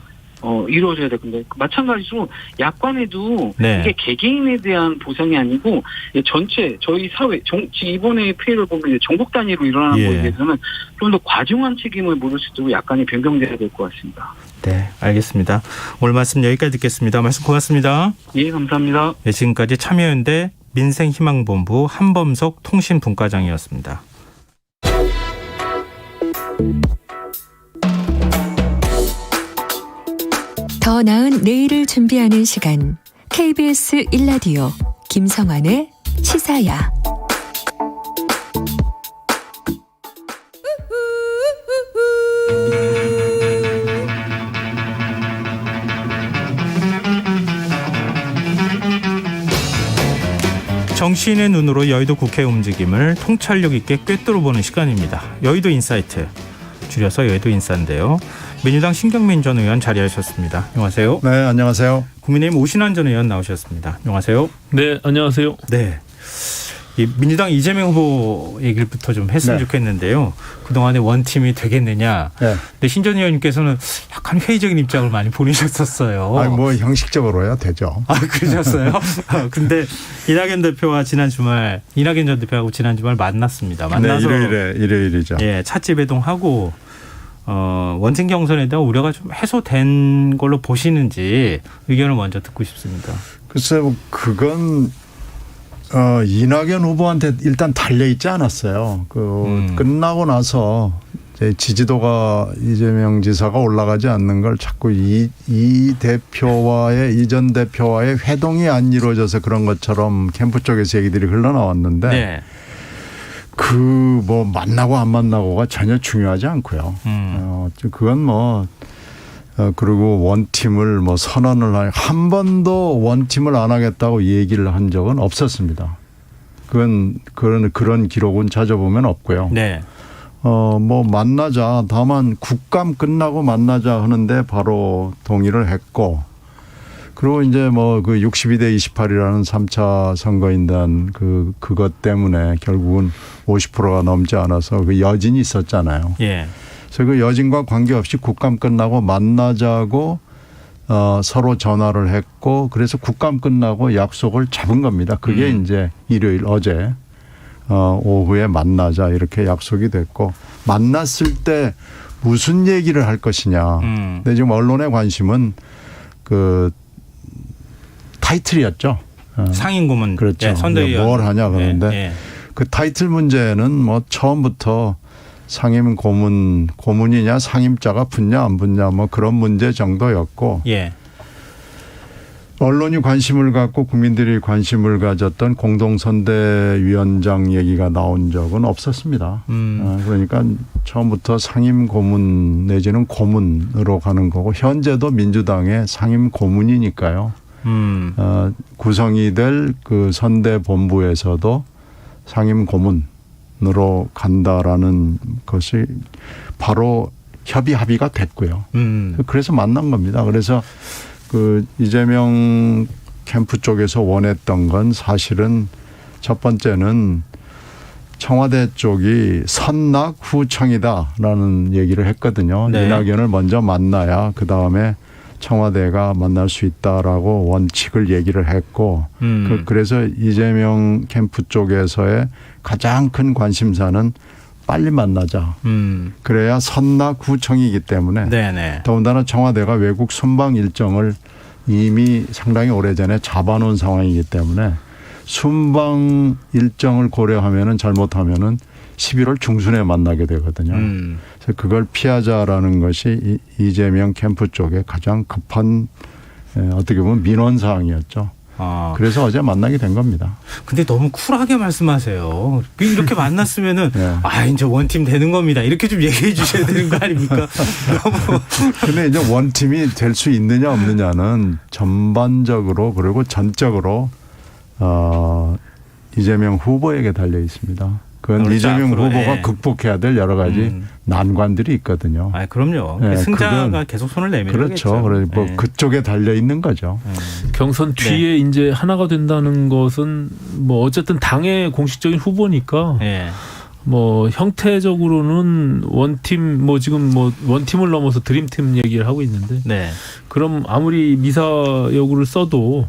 이루어져야 될 건데 마찬가지로 약관에도 네. 이게 개개인에 대한 보상이 아니고 전체 저희 사회 이번에 피해를 보면 이제 전국 단위로 일어나는 거에 대해서는 좀 더 과중한 책임을 물을 수 있도록 약관이 변경돼야 될 것 같습니다. 네, 알겠습니다. 오늘 말씀 여기까지 듣겠습니다. 말씀 고맙습니다. 예, 감사합니다. 네, 지금까지 참여연대 민생희망본부 한범석 통신분과장이었습니다. 더 나은 내일을 준비하는 시간 KBS 1라디오 김성환의 시사야. 정치인의 눈으로 여의도 국회 움직임을 통찰력 있게 꿰뚫어보는 시간입니다. 여의도 인사이트, 줄여서 여의도 인사인데요. 민주당 신경민 전 의원 자리하셨습니다. 안녕하세요. 네, 안녕하세요. 국민의힘 오신환 전 의원 나오셨습니다. 안녕하세요. 네, 안녕하세요. 네. 이 민주당 이재명 후보 얘기부터 좀 했으면 네. 좋겠는데요. 그동안에 원팀이 되겠느냐. 네. 근데 신 전 의원님께서는 약간 회의적인 입장을 많이 보내셨었어요. 아니, 뭐 형식적으로야 되죠. 아, 그러셨어요? 근데 이낙연 대표와 이낙연 전 대표하고 지난 주말 만났습니다. 만나서 네, 일요일이죠. 예, 찻집 회동하고 원팀 경선에 대한 우려가 좀 해소된 걸로 보시는지 의견을 먼저 듣고 싶습니다. 글쎄, 그건 이낙연 후보한테 일단 달려있지 않았어요. 끝나고 나서 이제 지지도가 이재명 지사가 올라가지 않는 걸 자꾸 이 전 대표와의 회동이 안 이루어져서 그런 것처럼 캠프 쪽에서 얘기들이 흘러나왔는데 네. 뭐 만나고 안 만나고가 전혀 중요하지 않고요. 그건 그리고 원팀을 선언을 한 번도 원팀을 안 하겠다고 얘기를 한 적은 없었습니다. 그런 기록은 찾아보면 없고요. 네. 만나자. 다만 국감 끝나고 만나자 하는데 바로 동의를 했고, 그리고 이제 그 62대 28이라는 3차 선거인단 그것 때문에 결국은 50%가 넘지 않아서 그 여진이 있었잖아요. 예. 그래서 그 여진과 관계없이 국감 끝나고 만나자고 서로 전화를 했고, 그래서 국감 끝나고 약속을 잡은 겁니다. 그게 이제 일요일 어제 오후에 만나자 이렇게 약속이 됐고, 만났을 때 무슨 얘기를 할 것이냐. 근데 지금 언론의 관심은 타이틀이었죠. 상임고문. 그렇죠. 예, 선대위원. 뭘 하냐 그러는데 예. 그 타이틀 문제는 처음부터 상임 고문이냐 상임자가 붙냐 안 붙냐 그런 문제 정도였고, 예. 언론이 관심을 갖고 국민들이 관심을 가졌던 공동선대위원장 얘기가 나온 적은 없었습니다. 그러니까 처음부터 상임 고문 내지는 고문으로 가는 거고, 현재도 민주당의 상임 고문이니까요. 구성이 될 그 선대본부에서도 상임 고문으로 간다라는 것이 바로 합의가 됐고요. 그래서 만난 겁니다. 그래서 이재명 캠프 쪽에서 원했던 건 사실은 첫 번째는 청와대 쪽이 선낙 후청이다라는 얘기를 했거든요. 네. 이낙연을 먼저 만나야 그다음에 청와대가 만날 수 있다라고 원칙을 얘기를 했고, 그래서 이재명 캠프 쪽에서의 가장 큰 관심사는 빨리 만나자. 그래야 선낙 후청이기 때문에. 네네. 더군다나 청와대가 외국 순방 일정을 이미 상당히 오래전에 잡아놓은 상황이기 때문에 순방 일정을 고려하면은 잘못하면은 11월 중순에 만나게 되거든요. 그래서 그걸 피하자라는 것이 이재명 캠프 쪽에 가장 급한 어떻게 보면 민원 사항이었죠. 그래서 어제 만나게 된 겁니다. 근데 너무 쿨하게 말씀하세요. 이렇게 만났으면은 네. 이제 원팀 되는 겁니다. 이렇게 좀 얘기해 주셔야 되는 거 아닙니까? 너무. 근데 이제 원팀이 될 수 있느냐 없느냐는 전반적으로 그리고 전적으로 이재명 후보에게 달려 있습니다. 그건 그렇죠, 이재명 앞으로, 후보가 예. 극복해야 될 여러 가지 난관들이 있거든요. 그럼요. 네, 승자가 그건 계속 손을 내밀겠죠. 그렇죠. 그래서 뭐 그쪽에 달려 있는 거죠. 경선 뒤에 이제 하나가 된다는 것은 뭐 어쨌든 당의 공식적인 후보니까 네. 뭐 형태적으로는 원팀 뭐 지금 뭐 원팀을 넘어서 드림팀 얘기를 하고 있는데 네. 그럼 아무리 미사여구를 써도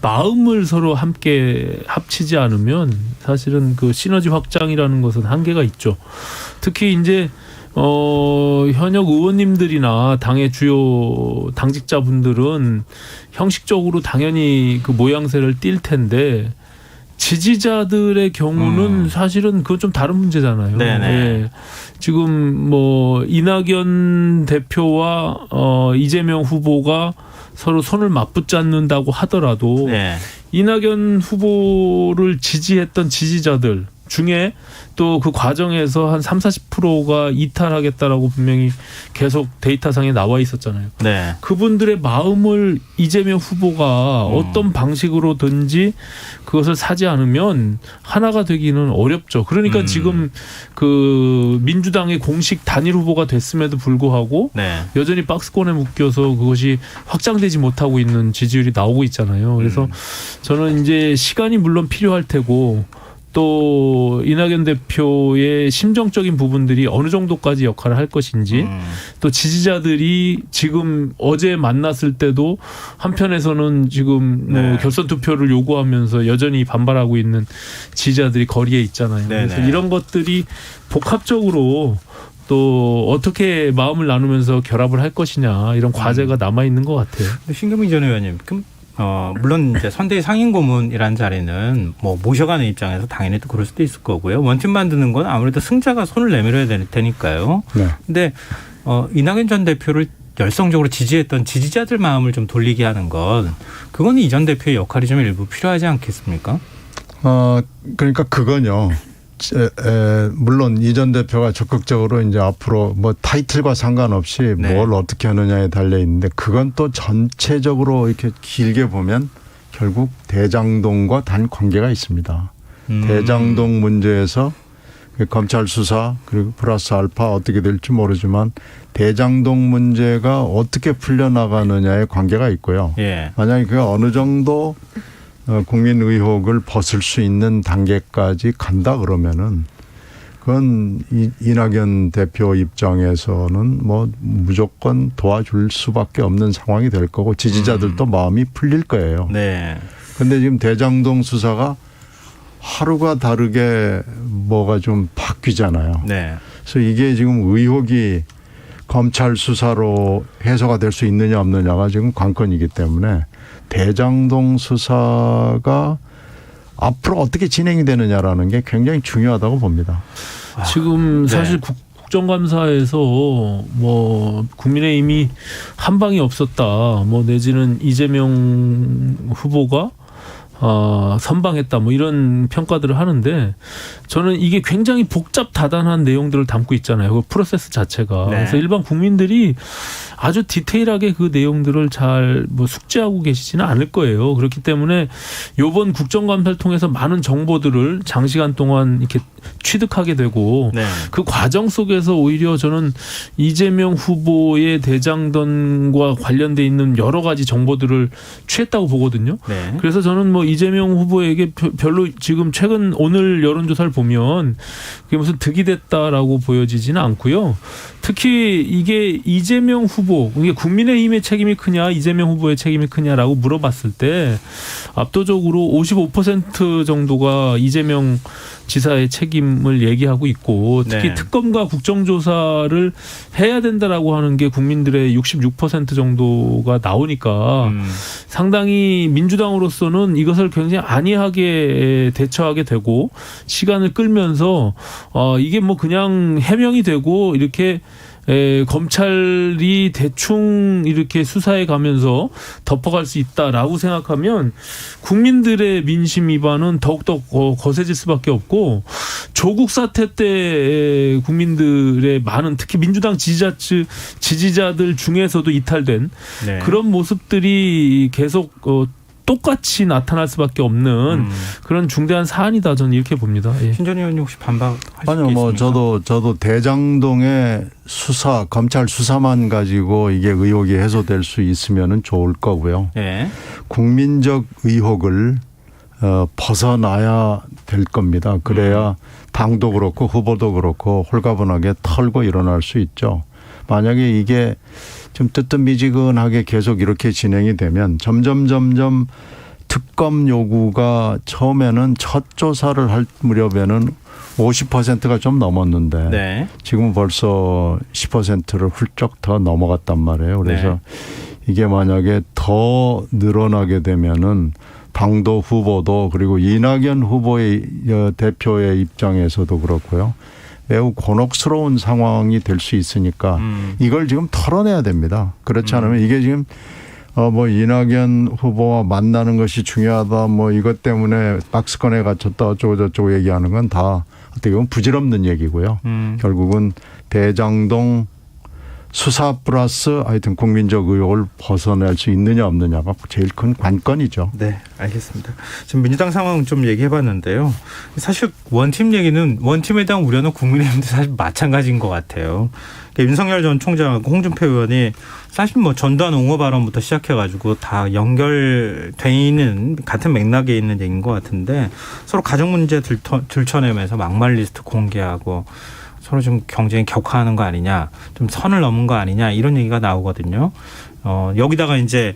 마음을 서로 함께 합치지 않으면 사실은 그 시너지 확장이라는 것은 한계가 있죠. 특히 이제 현역 의원님들이나 당의 주요 당직자분들은 형식적으로 당연히 그 모양새를 띌 텐데 지지자들의 경우는 사실은 그건 좀 다른 문제잖아요. 네네. 예. 지금 뭐 이낙연 대표와 이재명 후보가 서로 손을 맞붙잡는다고 하더라도 네. 이낙연 후보를 지지했던 지지자들 중에 또 그 과정에서 한 30-40%가 이탈하겠다라고 분명히 계속 데이터상에 나와 있었잖아요. 네. 그분들의 마음을 이재명 후보가 어떤 방식으로든지 그것을 사지 않으면 하나가 되기는 어렵죠. 그러니까 지금 그 민주당의 공식 단일 후보가 됐음에도 불구하고 네. 여전히 박스권에 묶여서 그것이 확장되지 못하고 있는 지지율이 나오고 있잖아요. 그래서 저는 이제 시간이 물론 필요할 테고 또 이낙연 대표의 심정적인 부분들이 어느 정도까지 역할을 할 것인지 또 지지자들이 지금 어제 만났을 때도 한편에서는 지금 뭐 결선 투표를 요구하면서 여전히 반발하고 있는 지지자들이 거리에 있잖아요. 그래서 이런 것들이 복합적으로 또 어떻게 마음을 나누면서 결합을 할 것이냐 이런 과제가 남아 있는 것 같아요. 신경민 전 의원님, 그럼 물론 이제 선대위 상임고문이라는 자리는 뭐 모셔가는 입장에서 당연히 또 그럴 수도 있을 거고요. 원팀 만드는 건 아무래도 승자가 손을 내밀어야 될 테니까요. 네. 근데 이낙연 전 대표를 열성적으로 지지했던 지지자들 마음을 좀 돌리게 하는 건 그건 이 전 대표의 역할이 좀 일부 필요하지 않겠습니까? 그러니까 그건요. 물론 이 전 대표가 적극적으로 이제 앞으로 뭐 타이틀과 상관없이 뭘 어떻게 하느냐에 달려 있는데 그건 또 전체적으로 이렇게 길게 보면 결국 대장동과 단 관계가 있습니다. 대장동 문제에서 검찰 수사 그리고 플러스 알파 어떻게 될지 모르지만 대장동 문제가 어떻게 풀려나가느냐에 관계가 있고요. 만약에 그가 어느 정도 국민 의혹을 벗을 수 있는 단계까지 간다 그러면은 그건 이낙연 대표 입장에서는 뭐 무조건 도와줄 수밖에 없는 상황이 될 거고 지지자들도 마음이 풀릴 거예요. 그런데 지금 대장동 수사가 하루가 다르게 뭐가 좀 바뀌잖아요. 그래서 이게 지금 의혹이 검찰 수사로 해소가 될 수 있느냐 없느냐가 지금 관건이기 때문에 대장동 수사가 앞으로 어떻게 진행이 되느냐라는 게 굉장히 중요하다고 봅니다. 지금 사실 국정감사에서 뭐 국민의힘이 한 방이 없었다. 뭐 내지는 이재명 후보가 선방했다 뭐 이런 평가들을 하는데 저는 이게 굉장히 복잡다단한 내용들을 담고 있잖아요. 그 프로세스 자체가. 그래서 일반 국민들이 아주 디테일하게 그 내용들을 잘 뭐 숙지하고 계시지는 않을 거예요. 그렇기 때문에 이번 국정감사를 통해서 많은 정보들을 장시간 동안 이렇게 취득하게 되고 그 과정 속에서 오히려 저는 이재명 후보의 대장동과 관련돼 있는 여러 가지 정보들을 취했다고 보거든요. 그래서 저는 뭐 이재명 후보에게 별로 지금 최근 오늘 여론조사를 보면 그게 무슨 득이 됐다라고 보여지지는 않고요. 특히 이게 이재명 후보, 이게 국민의힘의 책임이 크냐 이재명 후보의 책임이 크냐라고 물어봤을 때 압도적으로 55% 정도가 이재명 지사의 책임을 얘기하고 있고 특히 특검과 국정조사를 해야 된다라고 하는 게 국민들의 66% 정도가 나오니까 상당히 민주당으로서는 이것을 이것을 굉장히 안이하게 대처하게 되고 시간을 끌면서 이게 뭐 그냥 해명이 되고 이렇게 검찰이 대충 이렇게 수사해 가면서 덮어갈 수 있다라고 생각하면 국민들의 민심 위반은 더욱더 거세질 수밖에 없고 조국 사태 때 국민들의 많은 특히 민주당 지지자들 중에서도 이탈된 네. 그런 모습들이 계속 똑같이 나타날 수밖에 없는 그런 중대한 사안이다 저는 이렇게 봅니다. 예. 신 전 의원님 혹시 반박하실 게 아니요, 뭐 있습니까? 저도 대장동의 수사 검찰 수사만 가지고 이게 의혹이 해소될 수 있으면은 좋을 거고요. 예. 국민적 의혹을 벗어나야 될 겁니다. 그래야 당도 그렇고 후보도 그렇고 홀가분하게 털고 일어날 수 있죠. 만약에 이게 좀 뜨뜻미지근하게 계속 이렇게 진행이 되면 점점 특검 요구가 처음에는 첫 조사를 할 무렵에는 50%가 좀 넘었는데 네. 지금은 벌써 10%를 훌쩍 더 넘어갔단 말이에요. 그래서 이게 만약에 더 늘어나게 되면은 당도 후보도 그리고 이낙연 후보의 대표의 입장에서도 그렇고요. 매우 곤혹스러운 상황이 될 수 있으니까 이걸 지금 털어내야 됩니다. 그렇지 않으면 이게 지금 뭐 이낙연 후보와 만나는 것이 중요하다 뭐 이것 때문에 박스권에 갇혔다 어쩌고 저쩌고 얘기하는 건 다 어떻게 보면 부질없는 얘기고요. 결국은 대장동 수사 플러스 하여튼 국민적 의혹을 벗어날 수 있느냐 없느냐가 제일 큰 관건이죠. 네, 알겠습니다. 지금 민주당 상황 좀 얘기해봤는데요. 사실 원팀 얘기는 원팀에 대한 우려는 국민의힘도 사실 마찬가지인 것 같아요. 그러니까 윤석열 전 총장하고 홍준표 의원이 사실 뭐 전두환 옹호 발언부터 시작해가지고 다 연결돼 있는 같은 맥락에 있는 얘기인 것 같은데 서로 가정 문제 들춰내면서 막말 리스트 공개하고 서로 좀 경쟁이 격화하는 거 아니냐, 좀 선을 넘은 거 아니냐 이런 얘기가 나오거든요. 여기다가 이제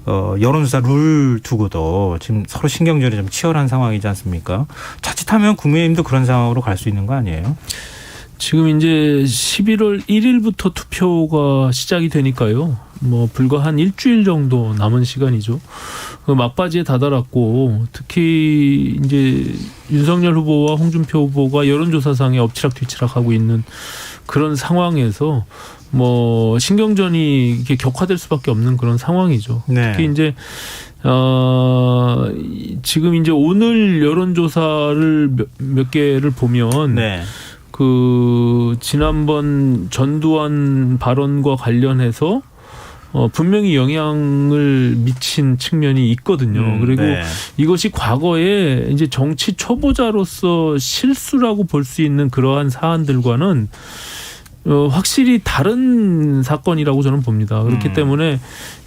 여론조사 룰 두고도 지금 서로 신경전이 좀 치열한 상황이지 않습니까? 자칫하면 국민의힘도 그런 상황으로 갈 수 있는 거 아니에요? 지금 이제 11월 1일부터 투표가 시작이 되니까요. 뭐 불과 한 일주일 정도 남은 시간이죠. 그 막바지에 다다랐고 특히 이제 윤석열 후보와 홍준표 후보가 여론조사상에 엎치락뒤치락하고 있는 그런 상황에서 뭐 신경전이 이렇게 격화될 수밖에 없는 그런 상황이죠. 네. 특히 이제 지금 이제 오늘 여론조사를 몇 개를 보면 네. 그 지난번 전두환 발언과 관련해서 분명히 영향을 미친 측면이 있거든요. 그리고 네. 이것이 과거에 이제 정치 초보자로서 실수라고 볼 수 있는 그러한 사안들과는 확실히 다른 사건이라고 저는 봅니다. 그렇기 때문에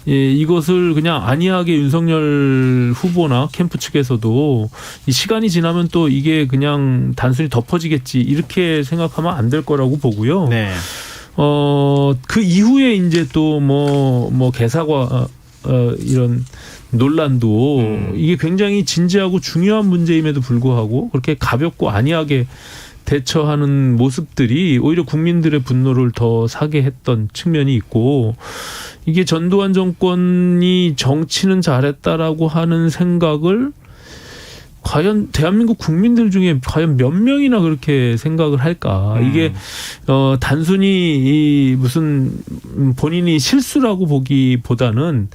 이것을 그냥 안이하게 윤석열 후보나 캠프 측에서도 이 시간이 지나면 또 이게 그냥 단순히 덮어지겠지 이렇게 생각하면 안 될 거라고 보고요. 네. 그 이후에 이제 또 뭐 개사과 이런 논란도 이게 굉장히 진지하고 중요한 문제임에도 불구하고 그렇게 가볍고 안이하게 대처하는 모습들이 오히려 국민들의 분노를 더 사게 했던 측면이 있고 이게 전두환 정권이 정치는 잘했다라고 하는 생각을 과연 대한민국 국민들 중에 과연 몇 명이나 그렇게 생각을 할까? 이게 단순히 무슨 본인이 실수라고 보기보다는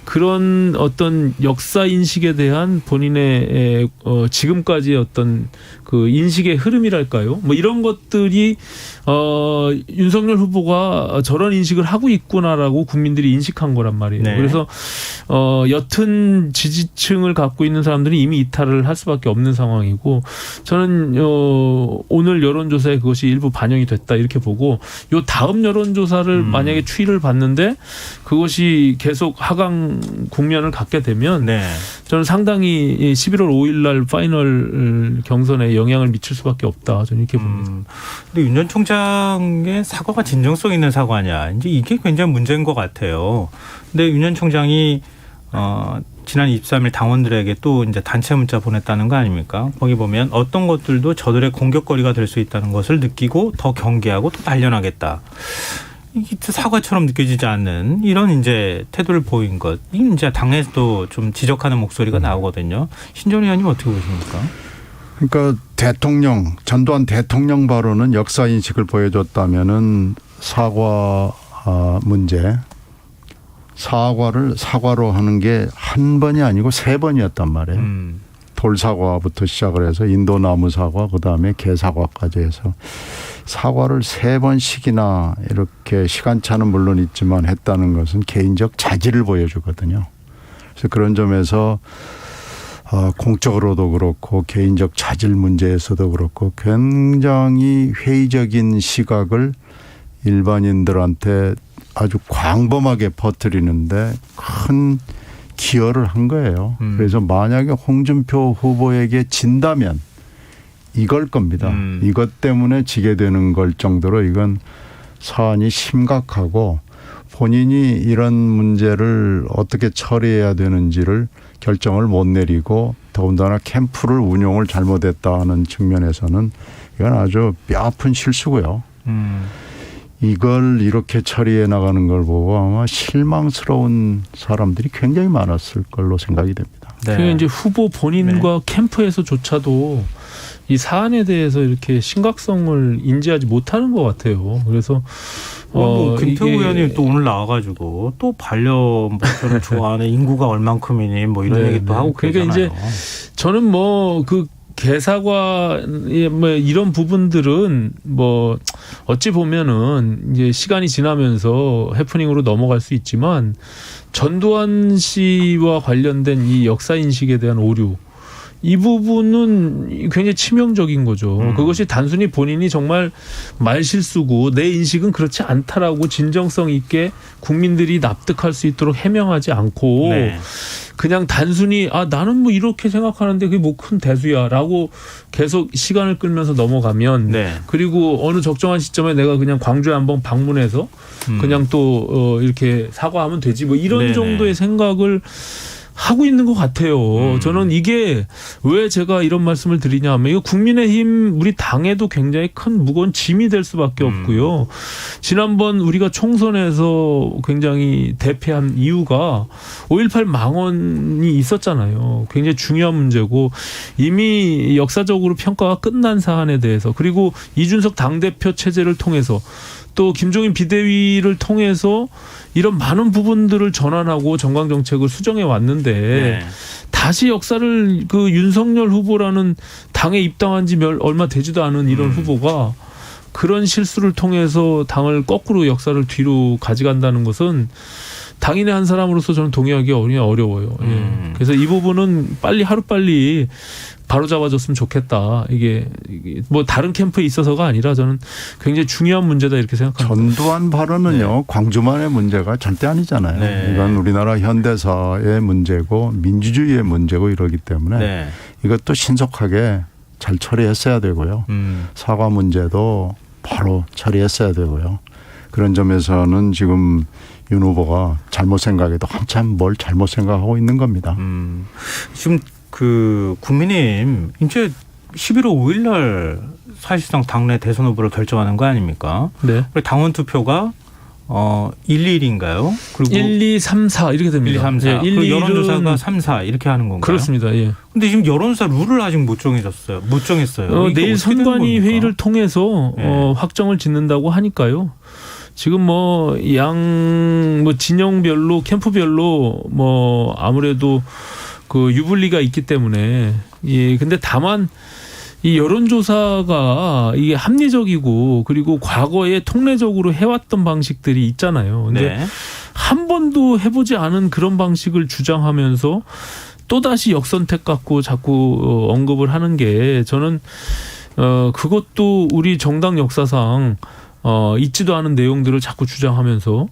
그런 어떤 역사 인식에 대한 본인의 지금까지의 어떤 그 인식의 흐름이랄까요? 뭐 이런 것들이 윤석열 후보가 저런 인식을 하고 있구나라고 국민들이 인식한 거란 말이에요. 네. 그래서 옅은 지지층을 갖고 있는 사람들이 이미 이탈을 할 수밖에 없는 상황이고 저는 오늘 여론조사에 그것이 일부 반영이 됐다 이렇게 보고 요 다음 여론조사를 만약에 추이를 봤는데 그것이 계속 하강 국면을 갖게 되면 네. 저는 상당히 11월 5일 날 파이널 경선에 영향을 미칠 수밖에 없다. 저는 이렇게 봅니다. 근데 윤 전 총장의 사과가 진정성 있는 사과냐. 이제 이게 굉장히 문제인 것 같아요. 근데 윤 전 총장이 지난 23일 당원들에게 또 이제 단체 문자 보냈다는 거 아닙니까? 거기 보면 어떤 것들도 저들의 공격거리가 될 수 있다는 것을 느끼고 더 경계하고 또 단련하겠다. 이게 사과처럼 느껴지지 않는 이런 이제 태도를 보인 것, 이 이제 당에서도 좀 지적하는 목소리가 나오거든요. 신전 의원님 어떻게 보십니까? 그러니까 전두환 대통령 발언은 역사 인식을 보여줬다면은 사과 문제, 사과로 하는 게 한 번이 아니고 3번이었단 말이에요. 돌사과부터 시작을 해서 인도 나무 사과, 그다음에 개사과까지 해서 사과를 3번씩이나 이렇게 시간차는 물론 있지만 했다는 것은 개인적 자질을 보여주거든요. 그래서 그런 점에서 공적으로도 그렇고 개인적 자질 문제에서도 그렇고 굉장히 회의적인 시각을 일반인들한테 아주 광범하게 퍼뜨리는데 큰 기여를 한 거예요. 그래서 만약에 홍준표 후보에게 진다면 이걸 겁니다. 이것 때문에 지게 되는 걸 정도로 이건 사안이 심각하고 본인이 이런 문제를 어떻게 처리해야 되는지를 결정을 못 내리고 더군다나 캠프를 운용을 잘못했다는 측면에서는 이건 아주 뼈아픈 실수고요. 이걸 이렇게 처리해 나가는 걸 보고 아마 실망스러운 사람들이 굉장히 많았을 걸로 생각이 됩니다. 네. 그게 이제 후보 본인과 캠프에서조차도 이 사안에 대해서 이렇게 심각성을 인지하지 못하는 것 같아요. 그래서 김태우 의원님 또 오늘 나와가지고 또 반려동물을 좋아하는 인구가 얼만큼이니 뭐 이런 얘기 또 하고 그러잖아요. 그러니까 이제 저는 뭐 그 개사과 뭐 이런 부분들은 뭐 어찌 보면은 이제 시간이 지나면서 해프닝으로 넘어갈 수 있지만 전두환 씨와 관련된 이 역사 인식에 대한 오류, 이 부분은 굉장히 치명적인 거죠. 그것이 단순히 본인이 정말 말실수고 내 인식은 그렇지 않다라고 진정성 있게 국민들이 납득할 수 있도록 해명하지 않고 네. 그냥 단순히 나는 뭐 이렇게 생각하는데 그게 뭐 큰 대수야라고 계속 시간을 끌면서 넘어가면 네. 그리고 어느 적정한 시점에 내가 그냥 광주에 한번 방문해서 그냥 또 이렇게 사과하면 되지 뭐 이런 네네. 정도의 생각을 하고 있는 것 같아요. 저는 이게 왜 제가 이런 말씀을 드리냐 하면 이거 국민의힘 우리 당에도 굉장히 큰 무거운 짐이 될 수밖에 없고요. 지난번 우리가 총선에서 굉장히 대패한 이유가 5.18 망언이 있었잖아요. 굉장히 중요한 문제고 이미 역사적으로 평가가 끝난 사안에 대해서 그리고 이준석 당대표 체제를 통해서 또 김종인 비대위를 통해서 이런 많은 부분들을 전환하고 정강 정책을 수정해 왔는데 네. 다시 역사를 그 윤석열 후보라는 당에 입당한 지 얼마 되지도 않은 이런 후보가 그런 실수를 통해서 당을 거꾸로 역사를 뒤로 가져간다는 것은 당인의 한 사람으로서 저는 동의하기가 어려워요. 예. 그래서 이 부분은 하루빨리 바로잡아줬으면 좋겠다. 이게 뭐 다른 캠프에 있어서가 아니라 저는 굉장히 중요한 문제다 이렇게 생각합니다. 전두환 발언은요. 광주만의 문제가 절대 아니잖아요. 네. 이건 우리나라 현대사의 문제고 민주주의의 문제고 이러기 때문에 네. 이것도 신속하게 잘 처리했어야 되고요. 사과 문제도 바로 처리했어야 되고요. 그런 점에서는 지금 윤 후보가 잘못 생각해도 한참 뭘 잘못 생각하고 있는 겁니다. 지금 그 국민의힘 이제 11월 5일 날 사실상 당내 대선 후보를 결정하는 거 아닙니까? 네. 당원 투표가 1-1인가요? 그리고 1, 2, 3, 4 이렇게 됩니다. 1, 2, 3, 4. 예, 1, 그리고 2, 여론조사가 3, 4 이렇게 하는 건가요? 그렇습니다. 예. 근데 지금 여론조사 룰을 아직 못 정했어요. 내일 선관위 회의를 통해서 네. 확정을 짓는다고 하니까요. 지금 진영별로 캠프별로 아무래도 그 유불리가 있기 때문에 근데 다만 이 여론조사가 이게 합리적이고 그리고 과거에 통례적으로 해왔던 방식들이 있잖아요. 근데 네. 한 번도 해보지 않은 그런 방식을 주장하면서 또다시 역선택 갖고 자꾸 언급을 하는 게 저는 그것도 우리 정당 역사상 있지도 않은 내용들을 자꾸 주장하면서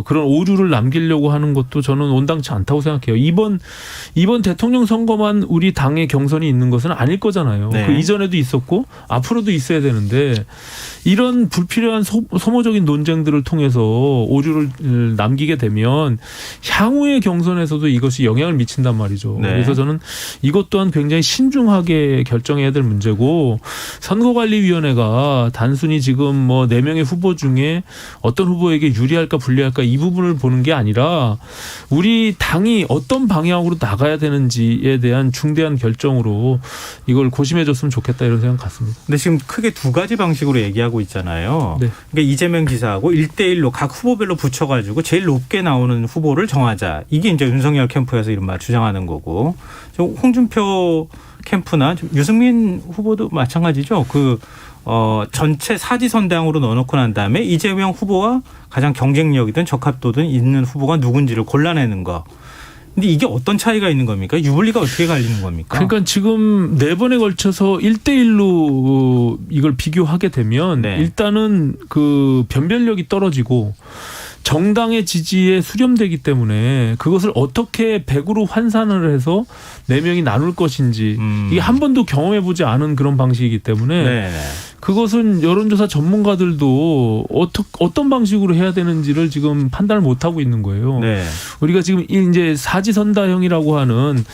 그런 오류를 남기려고 하는 것도 저는 온당치 않다고 생각해요. 이번 대통령 선거만 우리 당의 경선이 있는 것은 아닐 거잖아요. 네. 그 이전에도 있었고 앞으로도 있어야 되는데 이런 불필요한 소모적인 논쟁들을 통해서 오류를 남기게 되면 향후의 경선에서도 이것이 영향을 미친단 말이죠. 네. 그래서 저는 이것 또한 굉장히 신중하게 결정해야 될 문제고 선거관리위원회가 단순히 지금 뭐 4명의 후보 중에 어떤 후보에게 유리할까 불리할까 이 부분을 보는 게 아니라 우리 당이 어떤 방향으로 나가야 되는지에 대한 중대한 결정으로 이걸 고심해줬으면 좋겠다 이런 생각 같습니다. 근데 지금 크게 두 가지 방식으로 얘기하고 있잖아요. 네. 그러니까 이재명 지사하고 1대1로 각 후보별로 붙여가지고 제일 높게 나오는 후보를 정하자. 이게 이제 윤석열 캠프에서 이른바 주장하는 거고. 홍준표 캠프나 유승민 후보도 마찬가지죠. 전체 사지선당으로 넣어놓고 난 다음에 이재명 후보와 가장 경쟁력이든 적합도든 있는 후보가 누군지를 골라내는 거. 근데 이게 어떤 차이가 있는 겁니까? 유불리가 어떻게 갈리는 겁니까? 그러니까 지금 4번에 걸쳐서 1대1로 이걸 비교하게 되면 네. 일단은 그 변별력이 떨어지고 정당의 지지에 수렴되기 때문에 그것을 어떻게 100으로 환산을 해서 4명이 나눌 것인지 이게 한 번도 경험해보지 않은 그런 방식이기 때문에 네. 그것은 여론조사 전문가들도 어떤 방식으로 해야 되는지를 지금 판단을 못하고 있는 거예요. 네. 우리가 지금 이제 사지선다형이라고 하는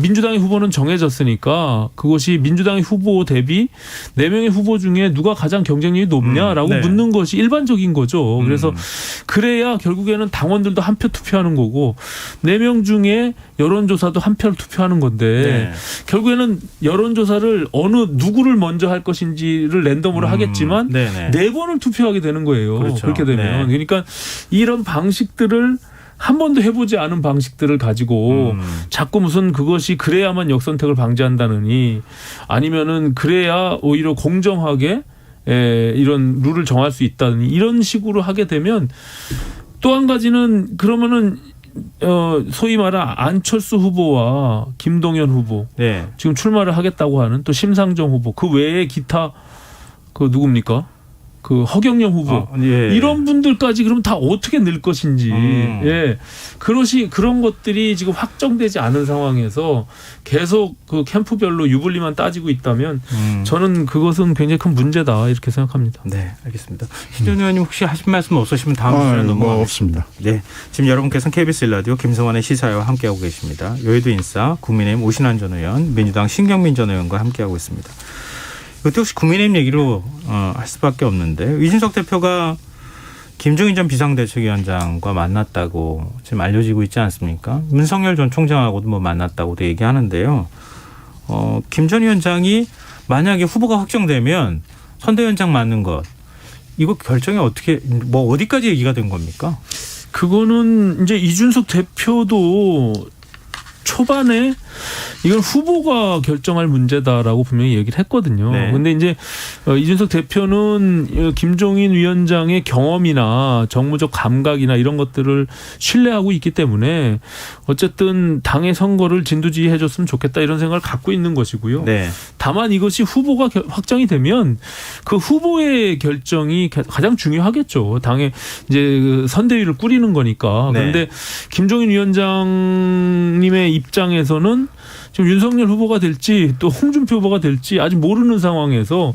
민주당의 후보는 정해졌으니까 그것이 민주당의 후보 대비 4명의 후보 중에 누가 가장 경쟁력이 높냐라고 네. 묻는 것이 일반적인 거죠. 그래서 그래야 결국에는 당원들도 한 표 투표하는 거고 4명 중에 여론조사도 한 표를 투표하는 건데 네. 결국에는 여론조사를 누구를 먼저 할 것인지를 랜덤으로 하겠지만 네네. 4번을 투표하게 되는 거예요. 그렇죠. 그렇게 되면. 네. 그러니까 이런 방식들을 한 번도 해보지 않은 방식들을 가지고 자꾸 무슨 그것이 그래야만 역선택을 방지한다느니 아니면은 그래야 오히려 공정하게 이런 룰을 정할 수 있다느니 이런 식으로 하게 되면 또 한 가지는 그러면은 소위 말한 안철수 후보와 김동연 후보 네. 지금 출마를 하겠다고 하는 또 심상정 후보 그 외에 기타 그 누굽니까? 그 허경영 후보 예. 이런 분들까지 그럼 다 어떻게 늘 것인지 예 그런 것들이 지금 확정되지 않은 상황에서 계속 그 캠프별로 유불리만 따지고 있다면 저는 그것은 굉장히 큰 문제다 이렇게 생각합니다. 네, 알겠습니다. 신전 의원님 혹시 하실 말씀 없으시면 다음 시간에 뭐 넘어가겠습니다. 없습니다. 네, 지금 여러분께서는 KBS 일라디오 김성환의 시사회와 함께하고 계십니다. 여의도 인싸 국민의힘 오신환 전 의원, 민주당 신경민 전 의원과 함께하고 있습니다. 이것도 혹시 국민의힘 얘기로 할 수밖에 없는데 이준석 대표가 김종인 전 비상대책위원장과 만났다고 지금 알려지고 있지 않습니까? 문성열 전 총장하고도 뭐 만났다고도 얘기하는데요. 김 전 위원장이 만약에 후보가 확정되면 선대위원장 맡는 것 이거 결정이 어떻게 어디까지 얘기가 된 겁니까? 그거는 이제 이준석 대표도 초반에 이건 후보가 결정할 문제다라고 분명히 얘기를 했거든요. 그런데 네. 이제 이준석 대표는 김종인 위원장의 경험이나 정무적 감각이나 이런 것들을 신뢰하고 있기 때문에 어쨌든 당의 선거를 진두지휘해 줬으면 좋겠다 이런 생각을 갖고 있는 것이고요. 네. 다만 이것이 후보가 확정이 되면 그 후보의 결정이 가장 중요하겠죠. 당의 이제 그 선대위를 꾸리는 거니까. 그런데 김종인 위원장님의 입장에서는 지금 윤석열 후보가 될지 또 홍준표 후보가 될지 아직 모르는 상황에서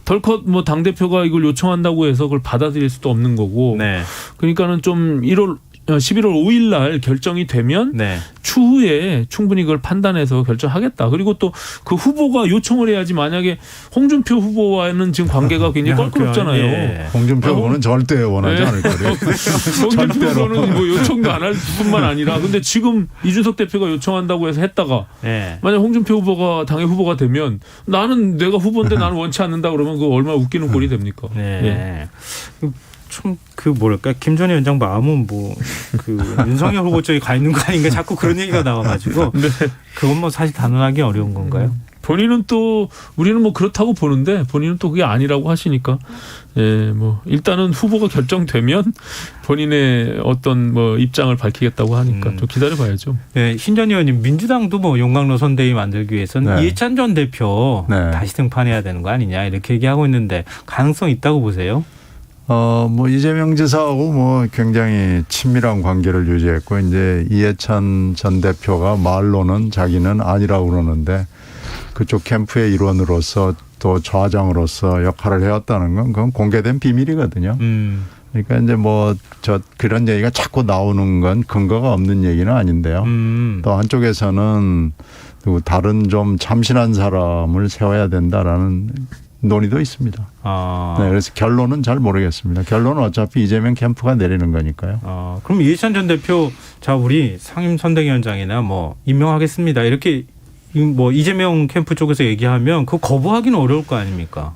덜컥 뭐 당대표가 이걸 요청한다고 해서 그걸 받아들일 수도 없는 거고. 그러니까는 좀 11월 5일 날 결정이 되면 추후에 충분히 그걸 판단해서 결정하겠다. 그리고 또 그 후보가 요청을 해야지 만약에 홍준표 후보와는 지금 관계가 굉장히 껄끄럽잖아요. 홍준표 후보는 절대 원하지 않을 거예요. 홍준표 후보는 뭐 요청도 안 할 뿐만 아니라 근데 지금 이준석 대표가 요청한다고 해서 했다가 만약 홍준표 후보가 당의 후보가 되면 나는 내가 후보인데 나는 원치 않는다 그러면 그거 얼마나 웃기는 꼴이 됩니까? 참 김 전 위원장 마음은 윤석열 후보 쪽에 가 있는 거 아닌가 자꾸 그런 얘기가 나와가지고 그건 뭐 사실 단언하기 어려운 건가요? 본인은 또 우리는 뭐 그렇다고 보는데 본인은 또 그게 아니라고 하시니까 뭐 일단은 후보가 결정되면 본인의 어떤 뭐 입장을 밝히겠다고 하니까 좀 기다려봐야죠. 네, 신 전 의원님 민주당도 뭐 용광로 선대위 만들기 위해서는 이해찬 전 대표 다시 등판해야 되는 거 아니냐 이렇게 얘기하고 있는데 가능성 있다고 보세요? 뭐 이재명 지사하고 뭐 굉장히 친밀한 관계를 유지했고 이제 이해찬 전 대표가 말로는 자기는 아니라고 그러는데 그쪽 캠프의 일원으로서 또 저하장으로서 역할을 해왔다는 건 그건 공개된 비밀이거든요. 그러니까 이제 뭐 그런 얘기가 자꾸 나오는 건 근거가 없는 얘기는 아닌데요. 또 한쪽에서는 또 다른 좀 참신한 사람을 세워야 된다라는 논의도 있습니다. 네, 그래서 결론은 잘 모르겠습니다. 결론은 어차피 이재명 캠프가 내리는 거니까요. 그럼 이해찬 전 대표, 자 우리 상임선대위원장이나 뭐 임명하겠습니다. 이렇게 뭐 이재명 캠프 쪽에서 얘기하면 그거 거부하기는 어려울 거 아닙니까?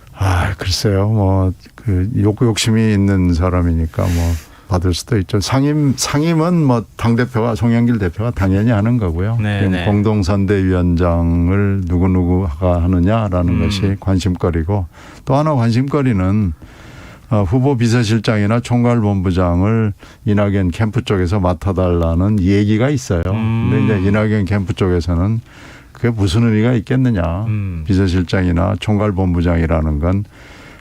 글쎄요. 뭐 그 욕심이 있는 사람이니까 뭐 받을 수도 있죠. 상임은 뭐 당 대표가 송영길 대표가 당연히 하는 거고요. 지금 공동선대위원장을 누구누구가 하느냐라는 것이 관심거리고, 또 하나 관심거리는 후보 비서실장이나 총괄본부장을 이낙연 캠프 쪽에서 맡아달라는 얘기가 있어요. 근데 이제 이낙연 캠프 쪽에서는 그게 무슨 의미가 있겠느냐. 비서실장이나 총괄본부장이라는 건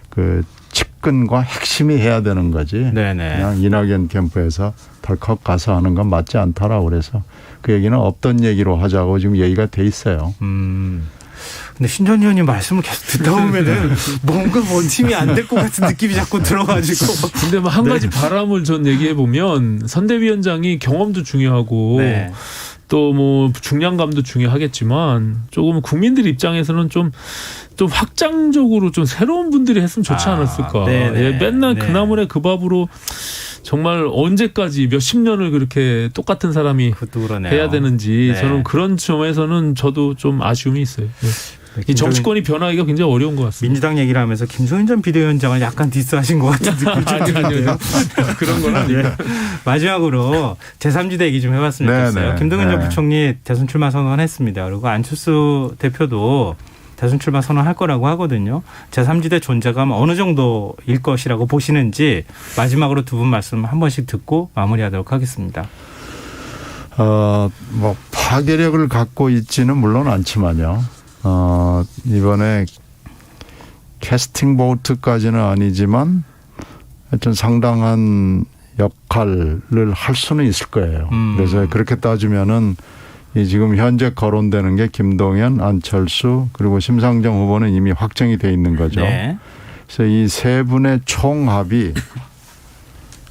그 측근과 핵심이 해야 되는 거지. 그냥 이낙연 캠프에서 덜컥 가서 하는 건 맞지 않다라고 그래서 그 얘기는 없던 얘기로 하자고 지금 얘기가 돼 있어요. 근데 신 전 의원님 말씀을 계속 듣다 보면은 뭔가 원팀이 안 될 것 같은 느낌이 자꾸 들어가지고. 근데 뭐 한 가지 바람을 전 얘기해 보면 선대위원장이 경험도 중요하고 또 뭐 중량감도 중요하겠지만 조금 국민들 입장에서는 좀 확장적으로 좀 새로운 분들이 했으면 좋지 않았을까. 맨날 그나물에 그 밥으로 정말 언제까지 몇십 년을 그렇게 똑같은 사람이 해야 되는지 저는 그런 점에서는 저도 좀 아쉬움이 있어요. 이 정치권이 변하기가 굉장히 어려운 것 같습니다. 민주당 얘기를 하면서 김성인 전 비대위원장을 약간 디스하신 것 같은 느낌이 좀 드는데요. 그런 건 아니에요. 마지막으로 제3지대 얘기 좀 해봤으면 좋겠어요. 김동연 전 부총리 대선 출마 선언했습니다. 그리고 안철수 대표도 대선 출마 선언할 거라고 하거든요. 제3지대 존재감 어느 정도일 것이라고 보시는지 마지막으로 두 분 말씀 한 번씩 듣고 마무리하도록 하겠습니다. 뭐 파괴력을 갖고 있지는 물론 않지만요. 이번에 캐스팅 보트까지는 아니지만 하여튼 상당한 역할을 할 수는 있을 거예요. 그래서 그렇게 따지면은 이 지금 현재 거론되는 게 김동연, 안철수 그리고 심상정 후보는 이미 확정이 돼 있는 거죠. 그래서 이 세 분의 총합이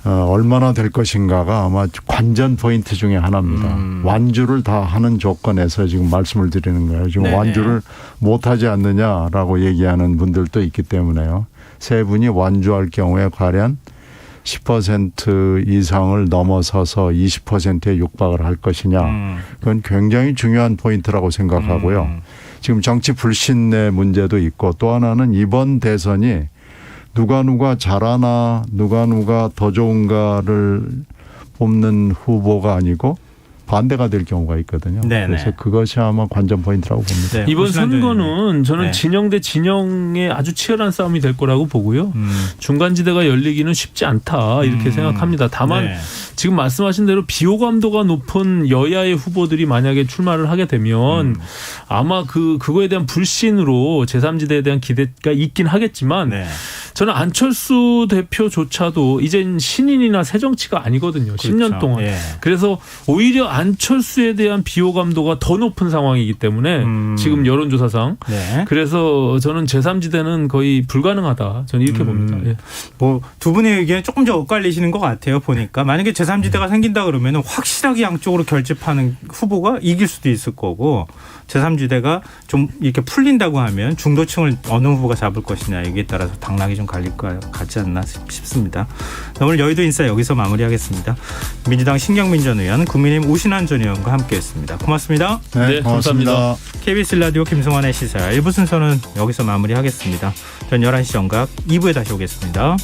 얼마나 될 것인가가 아마 관전 포인트 중에 하나입니다. 완주를 다 하는 조건에서 지금 말씀을 드리는 거예요. 지금 완주를 못하지 않느냐라고 얘기하는 분들도 있기 때문에요. 세 분이 완주할 경우에 과연 10% 이상을 넘어서서 20%에 육박을 할 것이냐. 그건 굉장히 중요한 포인트라고 생각하고요. 지금 정치 불신의 문제도 있고, 또 하나는 이번 대선이 누가 잘하나 누가 더 좋은가를 뽑는 후보가 아니고 반대가 될 경우가 있거든요. 그래서 그것이 아마 관전 포인트라고 봅니다. 이번 선거는 저는 진영 대 진영의 아주 치열한 싸움이 될 거라고 보고요. 중간지대가 열리기는 쉽지 않다 이렇게 생각합니다. 다만 지금 말씀하신 대로 비호감도가 높은 여야의 후보들이 만약에 출마를 하게 되면 아마 그거에 대한 불신으로 제3지대에 대한 기대가 있긴 하겠지만 저는 안철수 대표조차도 이젠 신인이나 새 정치가 아니거든요. 10년 동안. 그래서 오히려 안철수에 대한 비호감도가 더 높은 상황이기 때문에 지금 여론조사상. 그래서 저는 제3지대는 거의 불가능하다. 저는 이렇게 봅니다. 뭐 두 분의 의견이 조금 더 엇갈리시는 것 같아요. 보니까 만약에 제3지대가 생긴다 그러면 확실하게 양쪽으로 결집하는 후보가 이길 수도 있을 거고, 제3지대가 좀 이렇게 풀린다고 하면 중도층을 어느 후보가 잡을 것이냐 여기에 따라서 당락이 좀 갈릴 것 같지 않나 싶습니다. 오늘 여의도 인사 여기서 마무리하겠습니다. 민주당 신경민 전 의원, 국민의힘 오신환 전 의원과 함께했습니다. 고맙습니다. 네, 고맙습니다. KBS 라디오 김성환의 시사 1부 순서는 여기서 마무리하겠습니다. 전 11시 정각 2부에 다시 오겠습니다.